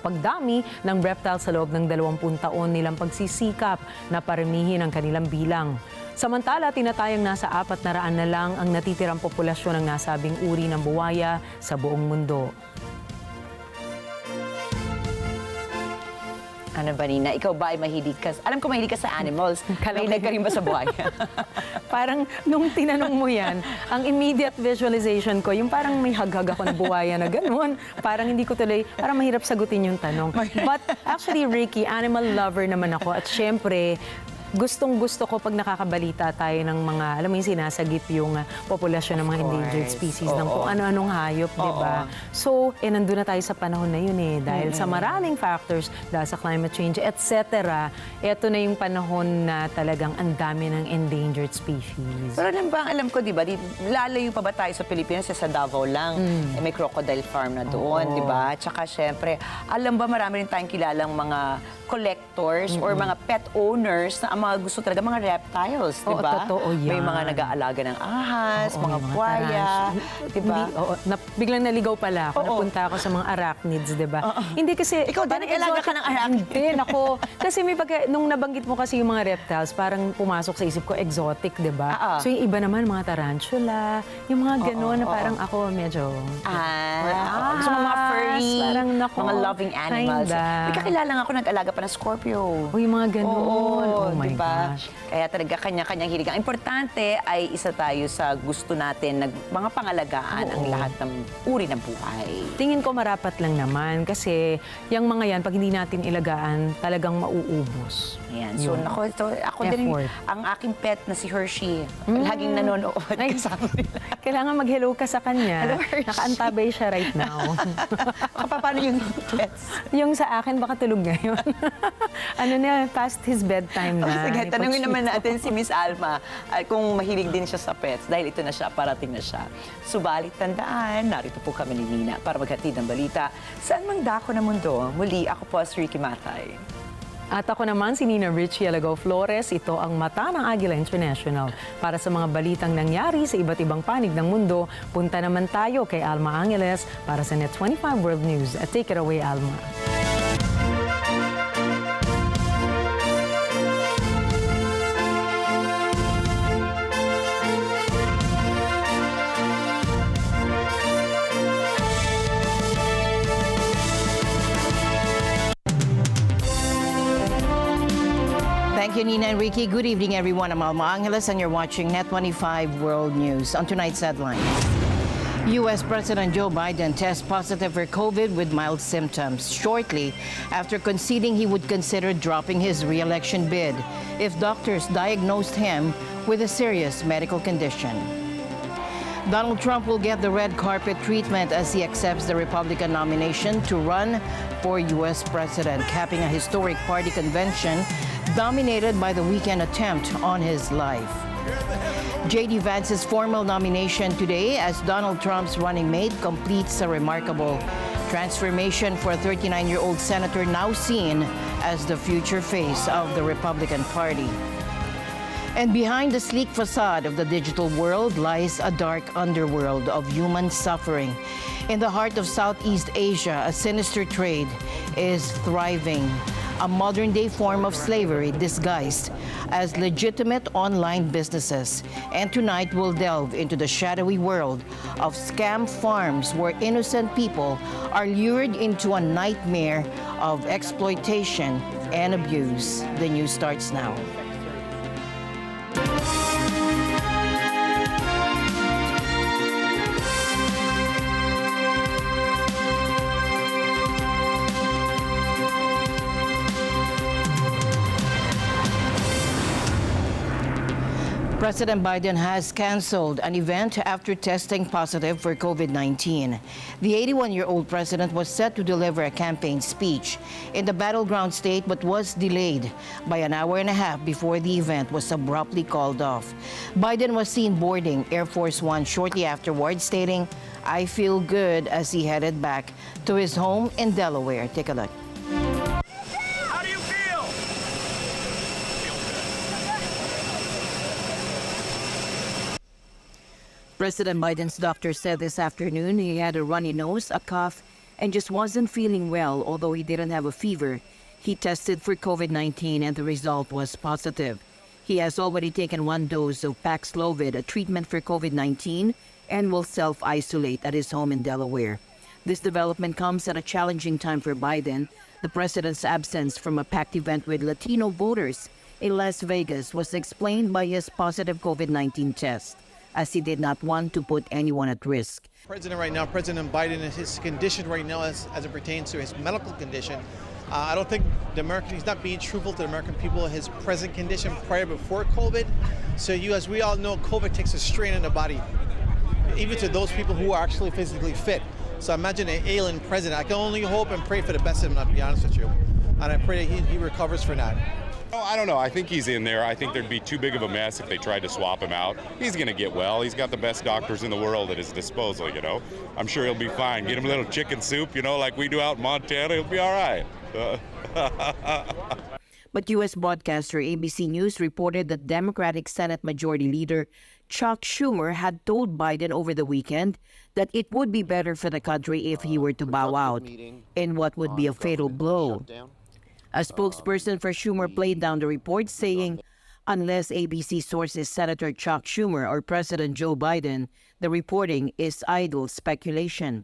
pagdami ng reptile sa loob ng 20 taon nilang pagsisikap na paramihin ang kanilang bilang. Samantala, tinatayang nasa 400 na lang ang natitirang populasyon ng nasabing uri ng buwaya sa buong mundo. Ano ba, Nina? Ikaw ba ay mahilig ka? Alam ko mahilig ka sa animals. Mahilig ka rin ba sa buhaya? Parang nung tinanong mo yan, ang immediate visualization ko, yung parang may haghag ako ng buhaya na gano'n. Parang hindi ko tuloy, parang mahirap sagutin yung tanong. But actually, Ricky, animal lover naman ako. At syempre, gustong-gusto ko pag nakakabalita tayo ng mga, alam mo yung sinasagip yung populasyon ng mga endangered species ng kung ano-anong hayop, di ba? So, nandun na tayo sa panahon na yun dahil sa maraming factors, dahil sa climate change, etc. Ito na yung panahon na talagang ang dami ng endangered species. Pero alam ko, di ba, lalayo pa ba tayo sa Pilipinas? Sa Davao lang, may crocodile farm na doon, di ba? Tsaka syempre, alam ba marami rin tayong kilalang mga collectors or mga pet owners na ang mga gusto talaga mga reptiles, di Oo, ba? totoo yan. May mga nag-aalaga ng ahas, Oo, mga yung buwaya, tarantula. di ba? Biglang naligaw pala ako. Oo. Napunta ako sa mga arachnids, di ba? Hindi kasi... Ikaw din, parang nag-alaga ka ng arachnid. Hindi, nako. Kasi may nung nabanggit mo kasi yung mga reptiles, parang pumasok sa isip ko, exotic, di ba? So yung iba naman, mga tarantula, yung mga gano'n na parang ako medyo... Gusto mo mga furry, parang nako, mga loving animals. kinda. May kakilala nga ako nag-alaga pa ng Scorpio. Uy, mga gano'n. Oh my diba? gosh. Kaya talaga kanya-kanyang hilig. Ang importante ay isa tayo sa gusto natin, mga pangalagaan ang lahat ng uri ng buhay. Tingin ko marapat lang naman kasi yung mga yan, pag hindi natin ilagaan, talagang mauubos. Ayan. So, Yun. ako din, Effort. ang aking pet na si Hershey, laging nanonood kasama nila. Kailangan mag-hello ka sa kanya. Hello, Hershey. Nakaantabay siya right now. Paano yung pets? Yung sa akin, baka tulog ngayon. Ano na, past his bedtime na. Sige, tanungin naman natin si Miss Alma kung mahilig din siya sa pets dahil ito na siya, parating na siya. Subalit tandaan, narito po kami ni Nina para maghatid ng balita. Saan mang dako ng mundo? Muli, ako po si Ricky Matay. At ako naman si Nina Richie Alagaw Flores. Ito ang Mata ng Agila International. Para sa mga balitang nangyari sa iba't ibang panig ng mundo, punta naman tayo kay Alma Angeles para sa Net 25 World News. Take it away, Alma. Thank you, Nina and Ricky. Good evening, everyone. I'm Alma Angeles, and you're watching Net 25 World News. On tonight's headlines, U.S. President Joe Biden tests positive for COVID with mild symptoms shortly after conceding he would consider dropping his re-election bid if doctors diagnosed him with a serious medical condition. Donald Trump will get the red carpet treatment as he accepts the Republican nomination to run for U.S. president, capping a historic party convention dominated by the weekend attempt on his life. J.D. Vance's formal nomination today as Donald Trump's running mate completes a remarkable transformation for a 39-year-old senator now seen as the future face of the Republican Party. And behind the sleek facade of the digital world lies a dark underworld of human suffering. In the heart of Southeast Asia, a sinister trade is thriving, a modern-day form of slavery disguised as legitimate online businesses. And tonight we'll delve into the shadowy world of scam farms where innocent people are lured into a nightmare of exploitation and abuse. The news starts now. President Biden has canceled an event after testing positive for COVID-19. The 81-year-old president was set to deliver a campaign speech in the battleground state but was delayed by an hour and a half before the event was abruptly called off. Biden was seen boarding Air Force One shortly afterwards, stating, "I feel good," as he headed back to his home in Delaware. Take a look. President Biden's doctor said this afternoon he had a runny nose, a cough, and just wasn't feeling well, although he didn't have a fever. He tested for COVID-19 and the result was positive. He has already taken one dose of Paxlovid, a treatment for COVID-19, and will self-isolate at his home in Delaware. This development comes at a challenging time for Biden. The president's absence from a packed event with Latino voters in Las Vegas was explained by his positive COVID-19 test, as he did not want to put anyone at risk. President Biden, his condition right now as it pertains to his medical condition, I don't think he's not being truthful to the American people, his present condition prior before COVID. So as we all know, COVID takes a strain on the body, even to those people who are actually physically fit. So imagine an ailing president. I can only hope and pray for the best of him, to be honest with you. And I pray that he recovers from that. I don't know. I think he's in there. I think there'd be too big of a mess if they tried to swap him out. He's going to get well. He's got the best doctors in the world at his disposal, you know. I'm sure he'll be fine. Get him a little chicken soup, like we do out in Montana. He'll be all right. But U.S. broadcaster ABC News reported that Democratic Senate Majority Leader Chuck Schumer had told Biden over the weekend that it would be better for the country if he were to bow out in what would be a fatal blow. A spokesperson for Schumer played down the report, saying, unless ABC sources Senator Chuck Schumer or President Joe Biden, the reporting is idle speculation.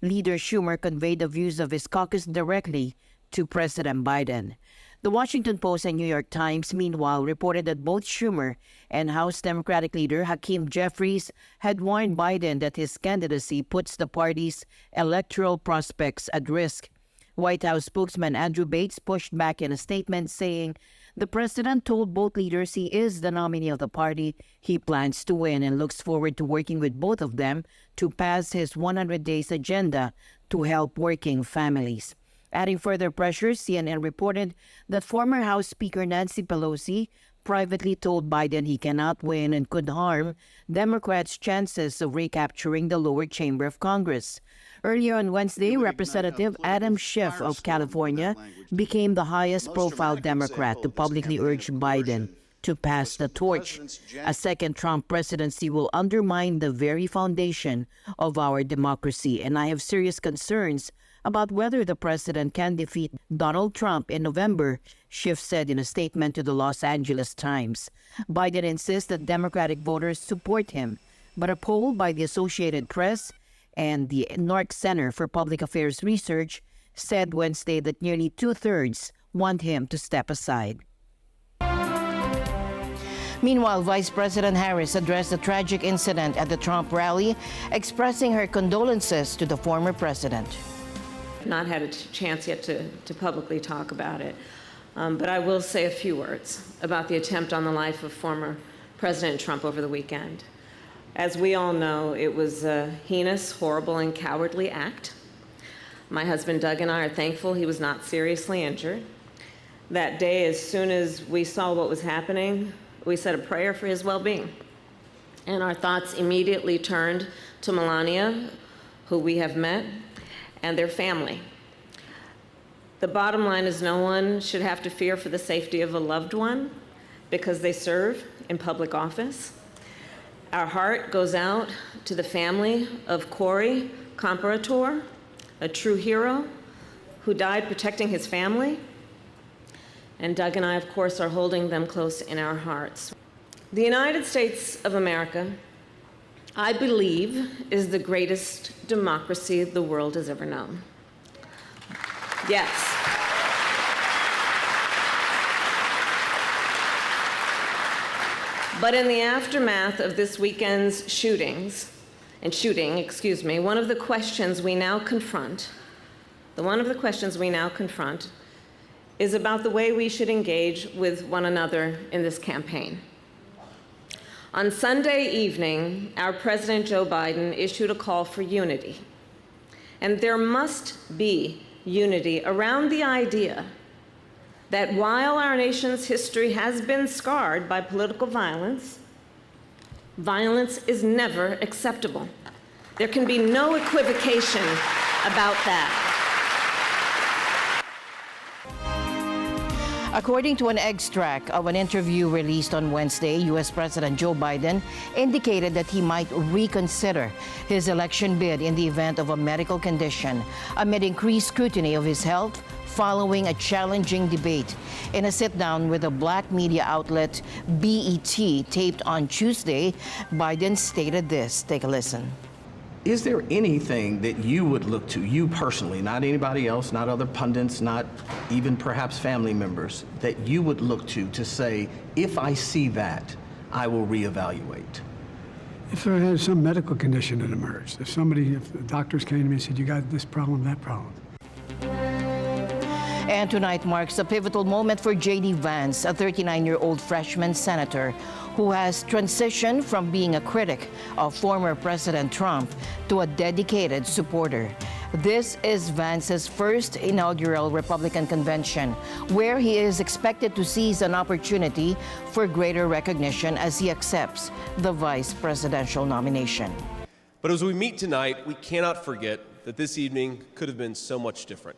Leader Schumer conveyed the views of his caucus directly to President Biden. The Washington Post and New York Times, meanwhile, reported that both Schumer and House Democratic leader Hakeem Jeffries had warned Biden that his candidacy puts the party's electoral prospects at risk. White House spokesman Andrew Bates pushed back in a statement, saying the president told both leaders he is the nominee of the party he plans to win and looks forward to working with both of them to pass his 100 days agenda to help working families. Adding further pressure, CNN reported that former House Speaker Nancy Pelosi privately told Biden he cannot win and could harm Democrats' chances of recapturing the lower chamber of Congress. Earlier on Wednesday, Representative Adam Schiff of California became the highest-profile Democrat to publicly urge Biden to pass the torch. A second Trump presidency will undermine the very foundation of our democracy, and I have serious concerns about whether the president can defeat Donald Trump in November, Schiff said in a statement to the Los Angeles Times. Biden insists that Democratic voters support him, but a poll by the Associated Press and the NORC Center for Public Affairs Research said Wednesday that nearly two-thirds want him to step aside. Meanwhile, Vice President Harris addressed the tragic incident at the Trump rally, expressing her condolences to the former president. Not had a chance yet to publicly talk about it, but I will say a few words about the attempt on the life of former President Trump over the weekend. As we all know, it was a heinous, horrible, and cowardly act. My husband Doug and I are thankful he was not seriously injured. That day, as soon as we saw what was happening, we said a prayer for his well-being. And our thoughts immediately turned to Melania, who we have met, and their family. The bottom line is no one should have to fear for the safety of a loved one because they serve in public office. Our heart goes out to the family of Corey Comparator, a true hero who died protecting his family. And Doug and I, of course, are holding them close in our hearts. The United States of America, I believe, is the greatest democracy the world has ever known. Yes. But in the aftermath of this weekend's shooting, one of the questions we now confront is about the way we should engage with one another in this campaign. On Sunday evening, our President Joe Biden issued a call for unity. And there must be unity around the idea that while our nation's history has been scarred by political violence, violence is never acceptable. There can be no equivocation about that. According to an extract of an interview released on Wednesday, U.S. President Joe Biden indicated that he might reconsider his election bid in the event of a medical condition amid increased scrutiny of his health following a challenging debate. In a sit-down with a black media outlet BET taped on Tuesday, Biden stated this. Take a listen. Is there anything that you would look to, you personally, not anybody else, not other pundits, not even perhaps family members, that you would look to say, if I see that, I will reevaluate? If there has some medical condition that emerged, if the doctors came to me and said, you got this problem, that problem. And tonight marks a pivotal moment for J.D. Vance, a 39-year-old freshman senator who has transitioned from being a critic of former President Trump to a dedicated supporter. This is Vance's first inaugural Republican convention, where he is expected to seize an opportunity for greater recognition as he accepts the vice presidential nomination. But as we meet tonight, we cannot forget that this evening could have been so much different.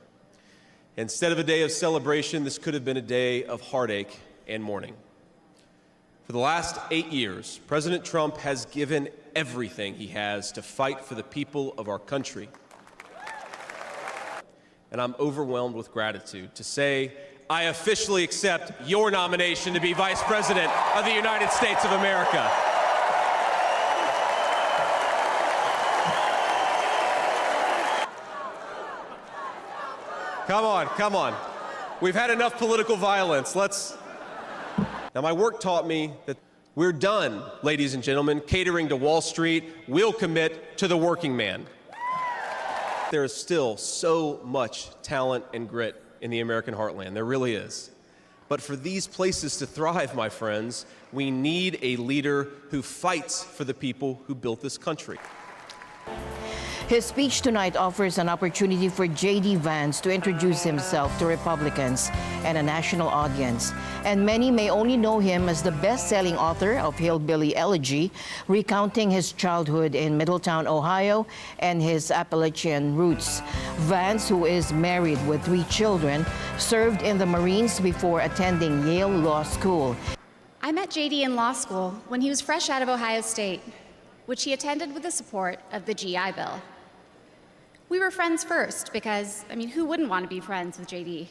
Instead of a day of celebration, this could have been a day of heartache and mourning. For the last 8 years, President Trump has given everything he has to fight for the people of our country. And I'm overwhelmed with gratitude to say, I officially accept your nomination to be Vice President of the United States of America. Come on. We've had enough political violence. Now, my work taught me that we're done, ladies and gentlemen, catering to Wall Street. We'll commit to the working man. There is still so much talent and grit in the American heartland. There really is. But for these places to thrive, my friends, we need a leader who fights for the people who built this country. His speech tonight offers an opportunity for J.D. Vance to introduce himself to Republicans and a national audience. And many may only know him as the best-selling author of Hillbilly Elegy, recounting his childhood in Middletown, Ohio, and his Appalachian roots. Vance, who is married with 3 children, served in the Marines before attending Yale Law School. I met J.D. in law school when he was fresh out of Ohio State, which he attended with the support of the GI Bill. We were friends first because, who wouldn't want to be friends with JD?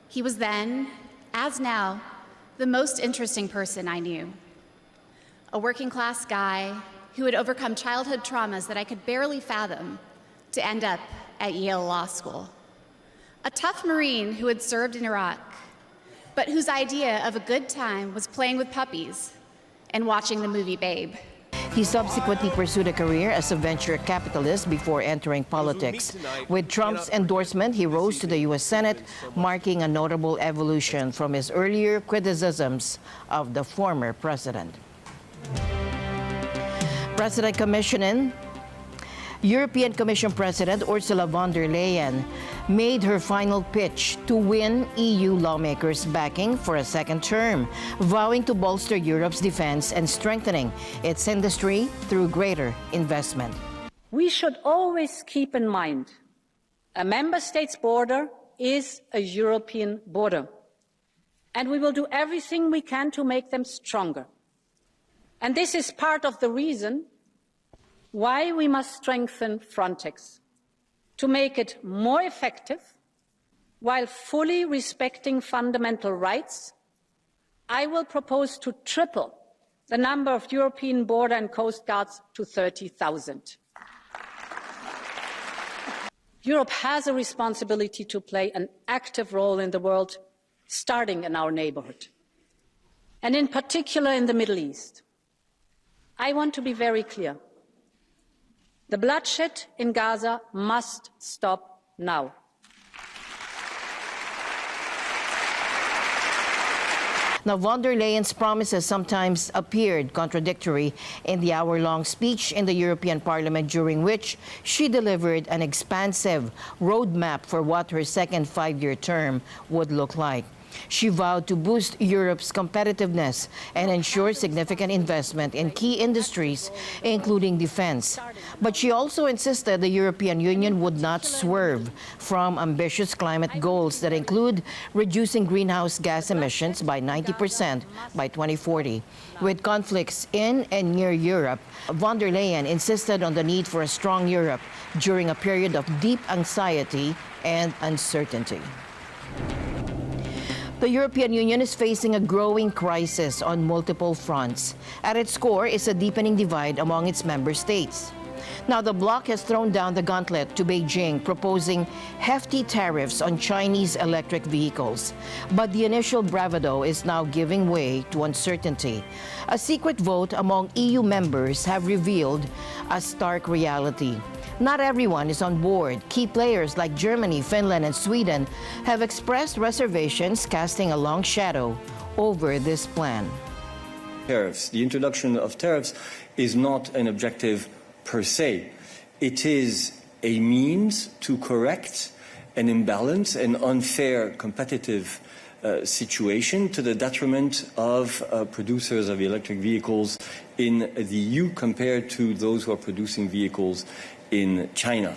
He was then, as now, the most interesting person I knew. A working class guy who had overcome childhood traumas that I could barely fathom to end up at Yale Law School. A tough Marine who had served in Iraq, but whose idea of a good time was playing with puppies and watching the movie Babe. He subsequently pursued a career as a venture capitalist before entering politics. With Trump's endorsement, he rose to the U.S. Senate, marking a notable evolution from his earlier criticisms of the former president. European Commission President Ursula von der Leyen made her final pitch to win EU lawmakers' backing for a second term, vowing to bolster Europe's defense and strengthening its industry through greater investment. We should always keep in mind a member state's border is a European border, and we will do everything we can to make them stronger. And this is part of the reason why we must strengthen Frontex, to make it more effective while fully respecting fundamental rights. I will propose to triple the number of European border and coast guards to 30,000. Europe has a responsibility to play an active role in the world, starting in our neighborhood, and in particular in the Middle East. I want to be very clear. The bloodshed in Gaza must stop now. Now, von der Leyen's promises sometimes appeared contradictory in the hour-long speech in the European Parliament, during which she delivered an expansive roadmap for what her second 5-year term would look like. She vowed to boost Europe's competitiveness and ensure significant investment in key industries, including defense. But she also insisted the European Union would not swerve from ambitious climate goals that include reducing greenhouse gas emissions by 90% by 2040. With conflicts in and near Europe, von der Leyen insisted on the need for a strong Europe during a period of deep anxiety and uncertainty. The European Union is facing a growing crisis on multiple fronts. At its core is a deepening divide among its member states. Now, the bloc has thrown down the gauntlet to Beijing, proposing hefty tariffs on Chinese electric vehicles. But the initial bravado is now giving way to uncertainty. A secret vote among EU members have revealed a stark reality. Not everyone is on board. Key players like Germany, Finland, and Sweden have expressed reservations, casting a long shadow over this plan. Tariffs. The introduction of tariffs is not an objective per se. It is a means to correct an imbalance, an unfair competitive situation to the detriment of producers of electric vehicles in the EU compared to those who are producing vehicles in China.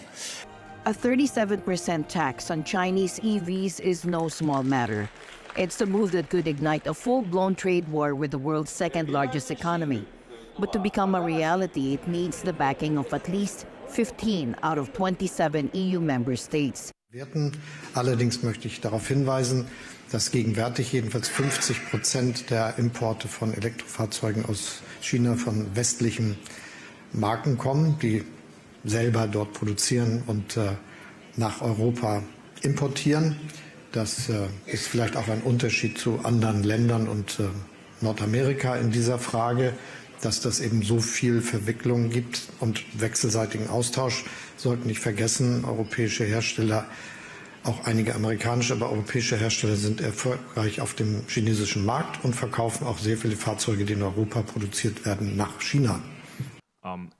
A 37% tax on Chinese EVs is no small matter. It's a move that could ignite a full-blown trade war with the world's second-largest economy. But to become a reality, it needs the backing of at least 15 out of 27 EU member states. Allerdings möchte ich darauf hinweisen, dass gegenwärtig jedenfalls 50% der Importe von Elektrofahrzeugen aus China von westlichen Marken kommen, die selber dort produzieren und nach Europa importieren. Das ist vielleicht auch ein Unterschied zu anderen Ländern und Nordamerika in dieser Frage, dass das eben so viel Verwicklung gibt und wechselseitigen Austausch. Wir sollten nicht vergessen, europäische Hersteller, auch einige amerikanische, aber europäische Hersteller sind erfolgreich auf dem chinesischen Markt und verkaufen auch sehr viele Fahrzeuge, die in Europa produziert werden, nach China.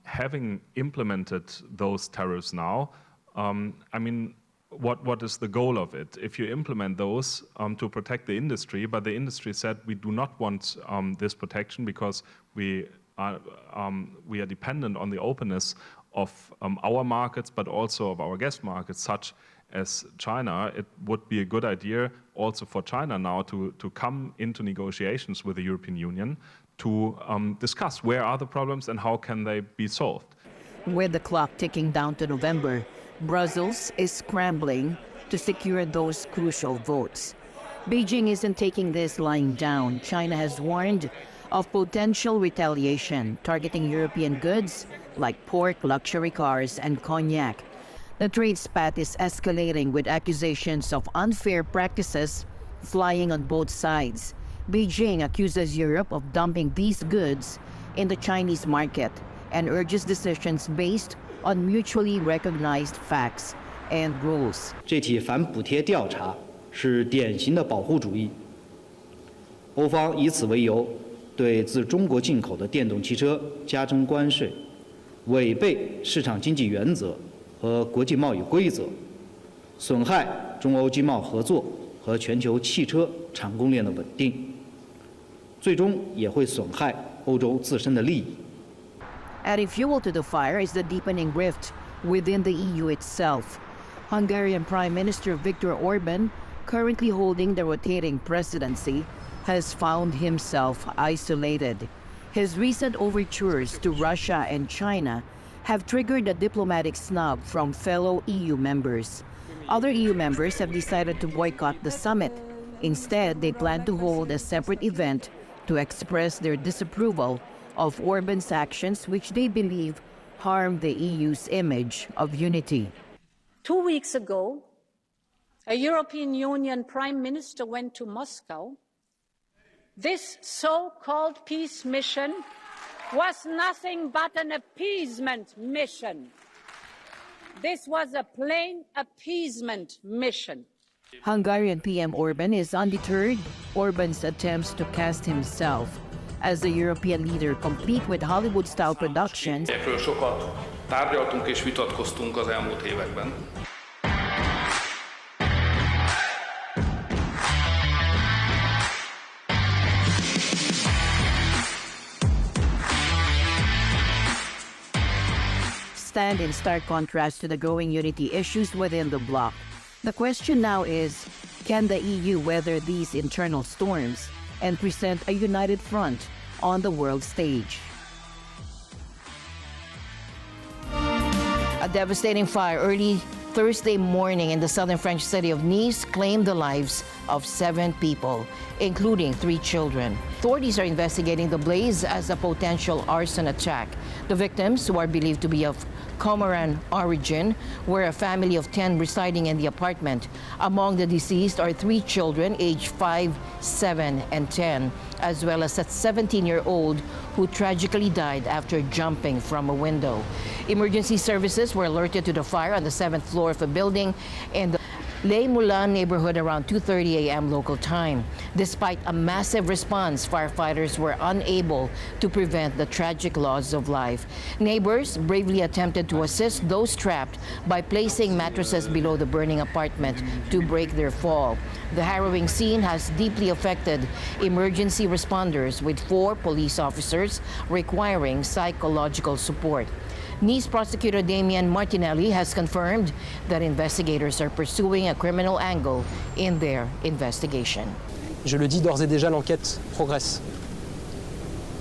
Having implemented those tariffs now, I mean, what is the goal of it? If you implement those to protect the industry, but the industry said we do not want this protection because we are dependent on the openness of our markets, but also of our guest markets, such as China. It would be a good idea also for China now to come into negotiations with the European Union to discuss where are the problems and how can they be solved. With the clock ticking down to November, Brussels is scrambling to secure those crucial votes. Beijing isn't taking this lying down. China has warned of potential retaliation targeting European goods like pork, luxury cars, and cognac. The trade spat is escalating with accusations of unfair practices flying on both sides. Beijing accuses Europe of dumping these goods in the Chinese market and urges decisions based on mutually recognized facts and rules. 这起反补贴调查是典型的保护主义。欧方以此为由，对自中国进口的电动汽车加征关税，违背市场经济原则和国际贸易规则，损害中欧经贸合作和全球汽车产供链的稳定，最终也会损害欧洲自身的利益。 Adding fuel to the fire is the deepening rift within the EU itself. Hungarian Prime Minister Viktor Orban, currently holding the rotating presidency, has found himself isolated. His recent overtures to Russia and China have triggered a diplomatic snub from fellow EU members. Other EU members have decided to boycott the summit. Instead, they plan to hold a separate event to express their disapproval of Orban's actions, which they believe harm the EU's image of unity. 2 weeks ago, a European Union Prime Minister went to Moscow. This so-called peace mission was nothing but an appeasement mission. This was a plain appeasement mission. Hungarian PM Orban is undeterred. Orban's attempts to cast himself as the European leader, complete with Hollywood-style productions. Erről sokat tárgyaltunk és vitatkoztunk az elmúlt években. Stand in stark contrast to the growing unity issues within the bloc. The question now is, can the EU weather these internal storms and present a united front on the world stage? A devastating fire early Thursday morning in the southern French city of Nice claimed the lives of 7 people, including 3 children. Authorities are investigating the blaze as a potential arson attack. The victims, who are believed to be of Comoran origin, were a family of 10 residing in the apartment. Among the deceased are 3 children aged 5, 7, and 10, as well as a 17-year-old who tragically died after jumping from a window. Emergency services were alerted to the fire on the 7th floor of a building in the Les Moulins neighborhood around 2:30 a.m. local time. Despite a massive response, firefighters were unable to prevent the tragic loss of life. Neighbors bravely attempted to assist those trapped by placing mattresses below the burning apartment to break their fall. The harrowing scene has deeply affected emergency responders, with 4 police officers requiring psychological support. Nice prosecutor Damian Martinelli has confirmed that investigators are pursuing a criminal angle in their investigation. Je le dis d'ores et déjà, l'enquête progresse.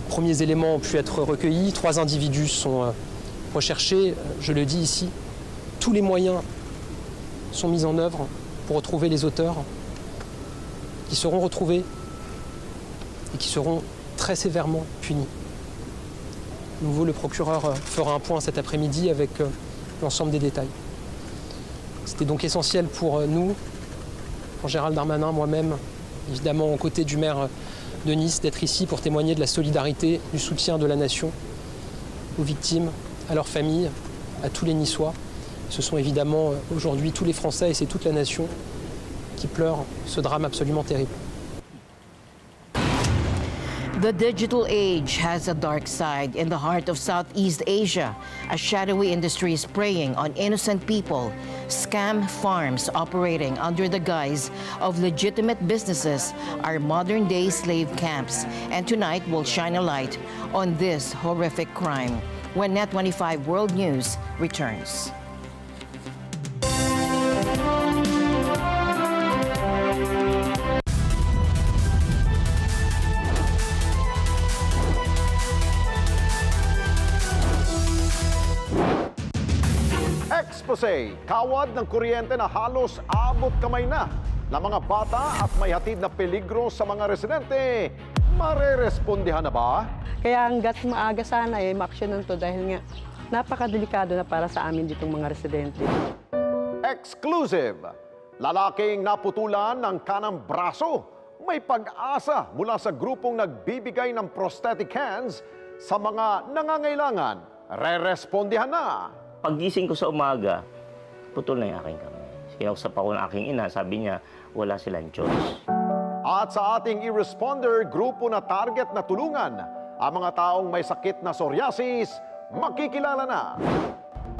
Premiers éléments ont pu être recueillis, 3 individus sont recherchés. Je le dis ici, tous les moyens sont mis en œuvre pour retrouver les auteurs, qui seront retrouvés et qui seront très sévèrement punis. De nouveau, le procureur fera un point cet après-midi avec l'ensemble des détails. C'était donc essentiel pour nous, pour Gérald Darmanin, moi-même, évidemment aux côtés du maire de Nice, d'être ici pour témoigner de la solidarité, du soutien de la nation aux victimes, à leurs familles, à tous les Niçois. Ce sont évidemment aujourd'hui tous les Français et c'est toute la nation qui pleure ce drame absolument terrible. The digital age has a dark side. In the heart of Southeast Asia, a shadowy industry is preying on innocent people. Scam farms operating under the guise of legitimate businesses are modern-day slave camps. And tonight we'll shine a light on this horrific crime when Net 25 World News returns. Expose, kawad ng kuryente na halos abot kamay na ng mga bata at may hatid na peligro sa mga residente. Marerespondihan na ba? Kaya hanggat maaga sana ma-actionan to dahil nga napakadelikado na para sa amin ditong mga residente. Exclusive! Lalaking naputulan ng kanang braso. May pag-asa mula sa grupong nagbibigay ng prosthetic hands sa mga nangangailangan. Rerespondihan na! Paggising ko sa umaga, putol na yung aking kamay. Kinausap ako ng aking ina, sabi niya, wala silang choice. At sa ating e-responder, grupo na target na tulungan ang mga taong may sakit na psoriasis, makikilala na.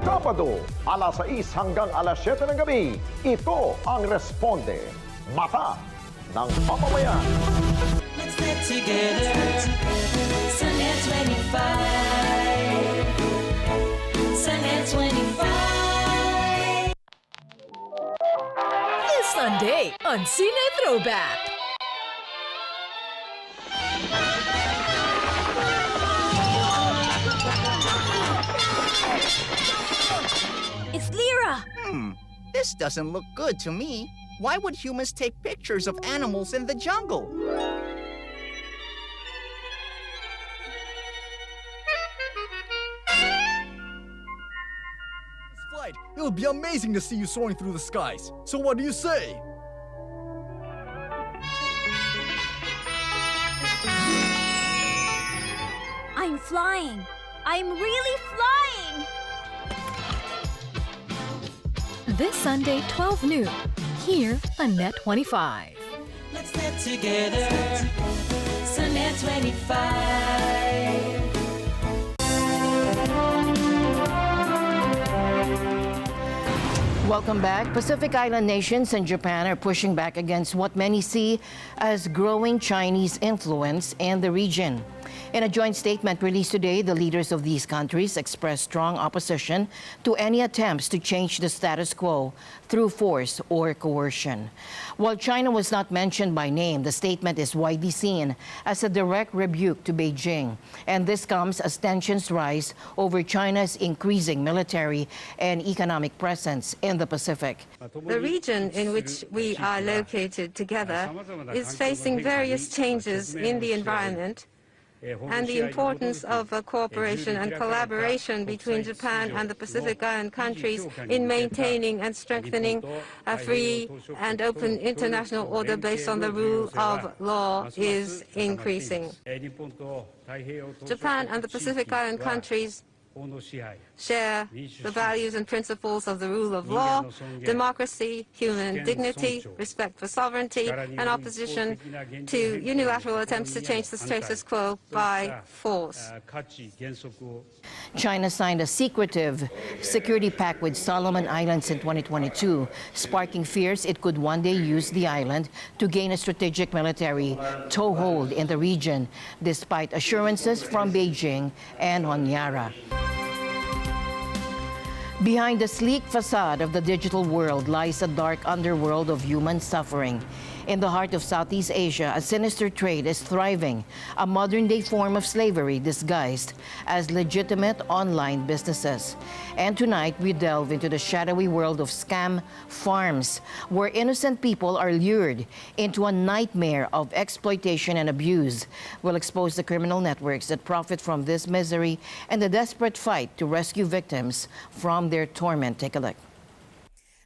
Sabado, alas 6 hanggang alas 7 ng gabi, ito ang Responde, Mata ng Mamamayan. Let's get together, Sunday 25. Sunday 25. This Sunday on Cine Throwback. It's Lyra! This doesn't look good to me. Why would humans take pictures of animals in the jungle? It would be amazing to see you soaring through the skies. So what do you say? I'm flying. I'm really flying! This Sunday, 12 noon, here on Net 25. Let's get together, Sunday 25. Welcome back. Pacific Island nations and Japan are pushing back against what many see as growing Chinese influence in the region. In a joint statement released today, the leaders of these countries expressed strong opposition to any attempts to change the status quo through force or coercion. While China was not mentioned by name, the statement is widely seen as a direct rebuke to Beijing. And this comes as tensions rise over China's increasing military and economic presence in the Pacific. The region in which we are located together is facing various changes in the environment, and the importance of cooperation and collaboration between Japan and the Pacific Island countries in maintaining and strengthening a free and open international order based on the rule of law is increasing. Japan and the Pacific Island countries share the values and principles of the rule of law, democracy, human dignity, respect for sovereignty, and opposition to unilateral attempts to change the status quo by force. China signed a secretive security pact with Solomon Islands in 2022, sparking fears it could one day use the island to gain a strategic military toehold in the region, despite assurances from Beijing and Honiara. Behind the sleek facade of the digital world lies a dark underworld of human suffering. In the heart of Southeast Asia, a sinister trade is thriving, a modern-day form of slavery disguised as legitimate online businesses. And tonight, we delve into the shadowy world of scam farms, where innocent people are lured into a nightmare of exploitation and abuse. We'll expose the criminal networks that profit from this misery and the desperate fight to rescue victims from their torment. Take a look.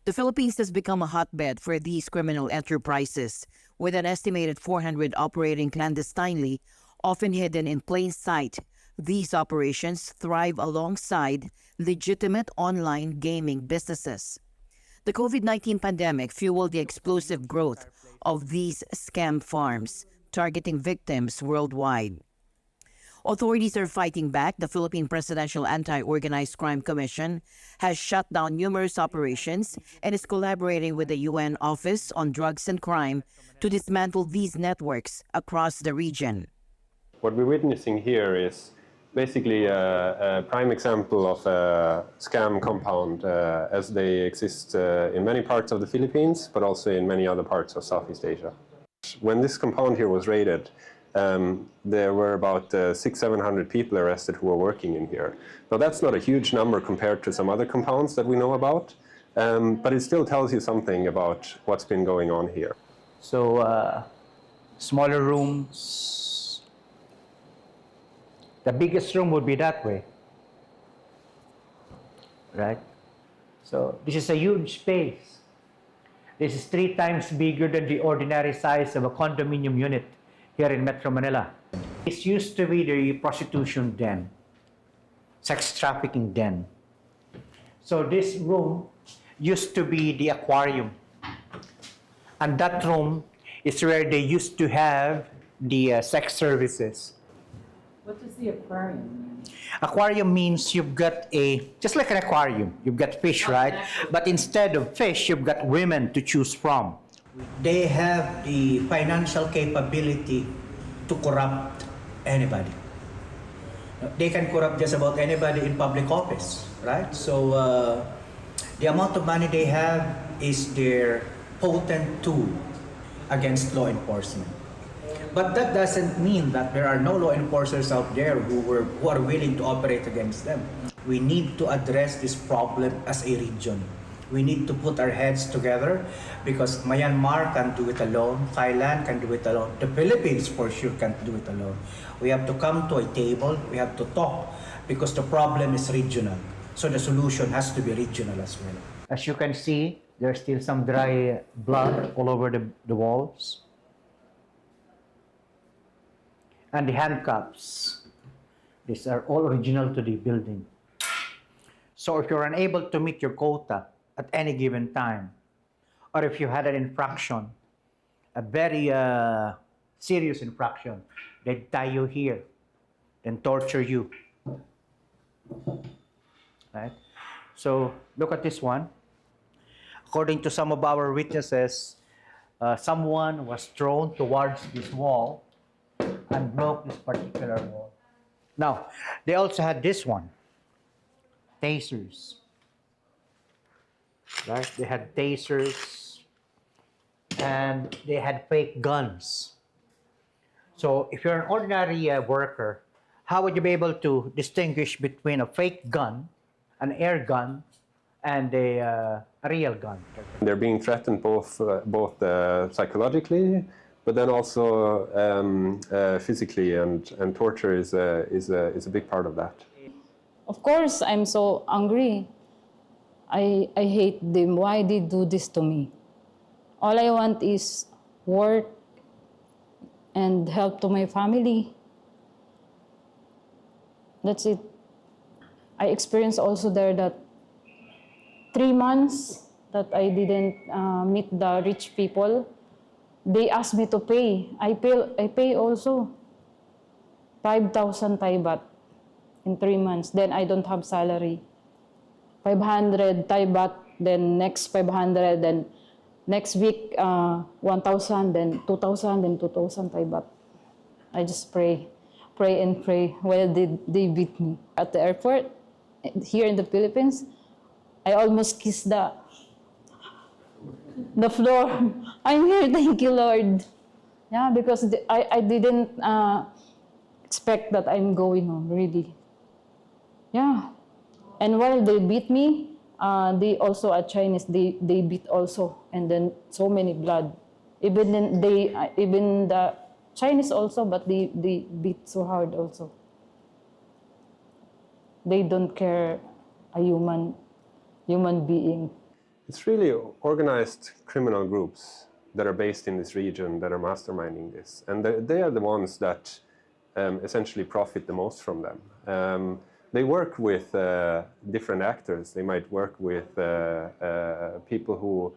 The Philippines has become a hotbed for these criminal enterprises, with an estimated 400 operating clandestinely, often hidden in plain sight. These operations thrive alongside legitimate online gaming businesses. The COVID-19 pandemic fueled the explosive growth of these scam farms, targeting victims worldwide. Authorities are fighting back. The Philippine Presidential Anti-Organized Crime Commission has shut down numerous operations and is collaborating with the UN Office on Drugs and Crime to dismantle these networks across the region. What we're witnessing here is basically a prime example of a scam compound as they exist in many parts of the Philippines, but also in many other parts of Southeast Asia. When this compound here was raided, there were about 600-700 people arrested who were working in here. Now that's not a huge number compared to some other compounds that we know about, but it still tells you something about what's been going on here. So smaller rooms, the biggest room would be that way, right? So this is a huge space. This is 3 times bigger than the ordinary size of a condominium unit here in Metro Manila. This used to be the prostitution den, sex trafficking den. So this room used to be the aquarium. And that room is where they used to have the sex services. What does the aquarium mean? Aquarium means you've got just like an aquarium, you've got fish, right? But instead of fish, you've got women to choose from. They have the financial capability to corrupt anybody. They can corrupt just about anybody in public office, right? So the amount of money they have is their potent tool against law enforcement. But that doesn't mean that there are no law enforcers out there who are willing to operate against them. We need to address this problem as a region. We need to put our heads together because Myanmar can do it alone, Thailand can do it alone, the Philippines for sure can't do it alone. We have to come to a table, we have to talk because the problem is regional. So the solution has to be regional as well. As you can see, there's still some dry blood all over the walls. And the handcuffs, these are all original to the building. So if you're unable to meet your quota at any given time, or if you had an infraction, a very serious infraction, they'd tie you here, then torture you. Right? So look at this one. According to some of our witnesses, someone was thrown towards this wall and broke this particular wall. Now, they also had this one, tasers. Right? They had tasers and they had fake guns. So if you're an ordinary worker, how would you be able to distinguish between a fake gun, an air gun, and a real gun? They're being threatened both psychologically, but then also physically, and torture is a big part of that. Of course, I'm so angry. I hate them. Why they do this to me? All I want is work and help to my family. That's it. I experienced also there that 3 months that I didn't meet the rich people. They asked me to pay. I pay also 5,000 Thai baht in 3 months. Then I don't have salary. 500 Thai baht, then next 500, then next week 1,000, then 2,000, then 2,000 Thai baht. I just pray and pray while they beat me. At the airport here in the Philippines, I almost kissed the floor. I'm here, thank you, Lord. Yeah, because I didn't expect that I'm going home, really. Yeah. And while they beat me, they also are Chinese, they beat also, and then so many blood. Even the Chinese also, but they beat so hard also. They don't care a human being. It's really organized criminal groups that are based in this region that are masterminding this. And they are the ones that essentially profit the most from them. They work with different actors. They might work with people who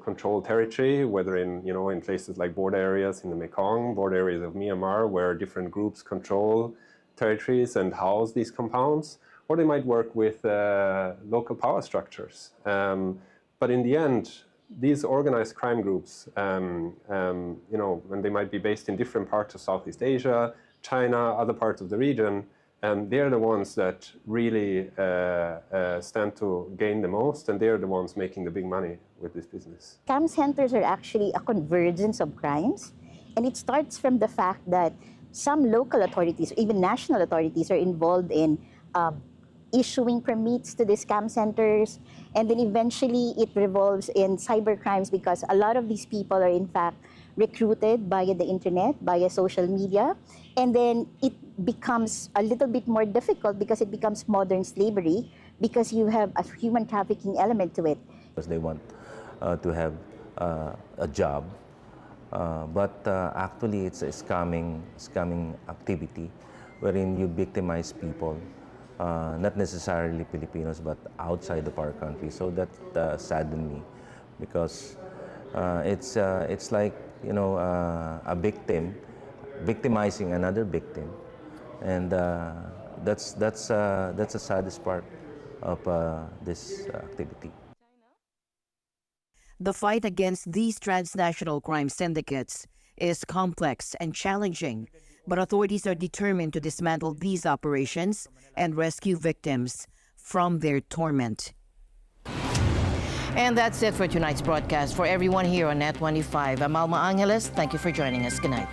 control territory, whether in places like border areas in the Mekong, border areas of Myanmar, where different groups control territories and house these compounds, or they might work with local power structures. But in the end, these organized crime groups, and they might be based in different parts of Southeast Asia, China, other parts of the region, and they're the ones that really stand to gain the most, and they're the ones making the big money with this business. Scam centers are actually a convergence of crimes, and it starts from the fact that some local authorities, even national authorities, are involved in issuing permits to the scam centers, and then eventually it revolves in cyber crimes because a lot of these people are in fact recruited via the internet, via social media, and then it becomes a little bit more difficult because it becomes modern slavery because you have a human trafficking element to it. Because they want to have a job, but actually it's a scamming activity wherein you victimize people, not necessarily Filipinos, but outside of our country. So that saddened me because it's like a victim victimizing another victim, and that's the saddest part of this activity. The fight against these transnational crime syndicates is complex and challenging, but authorities are determined to dismantle these operations and rescue victims from their torment. And that's it for tonight's broadcast. For everyone here on Net 25, I'm Alma Angeles. Thank you for joining us. Good night.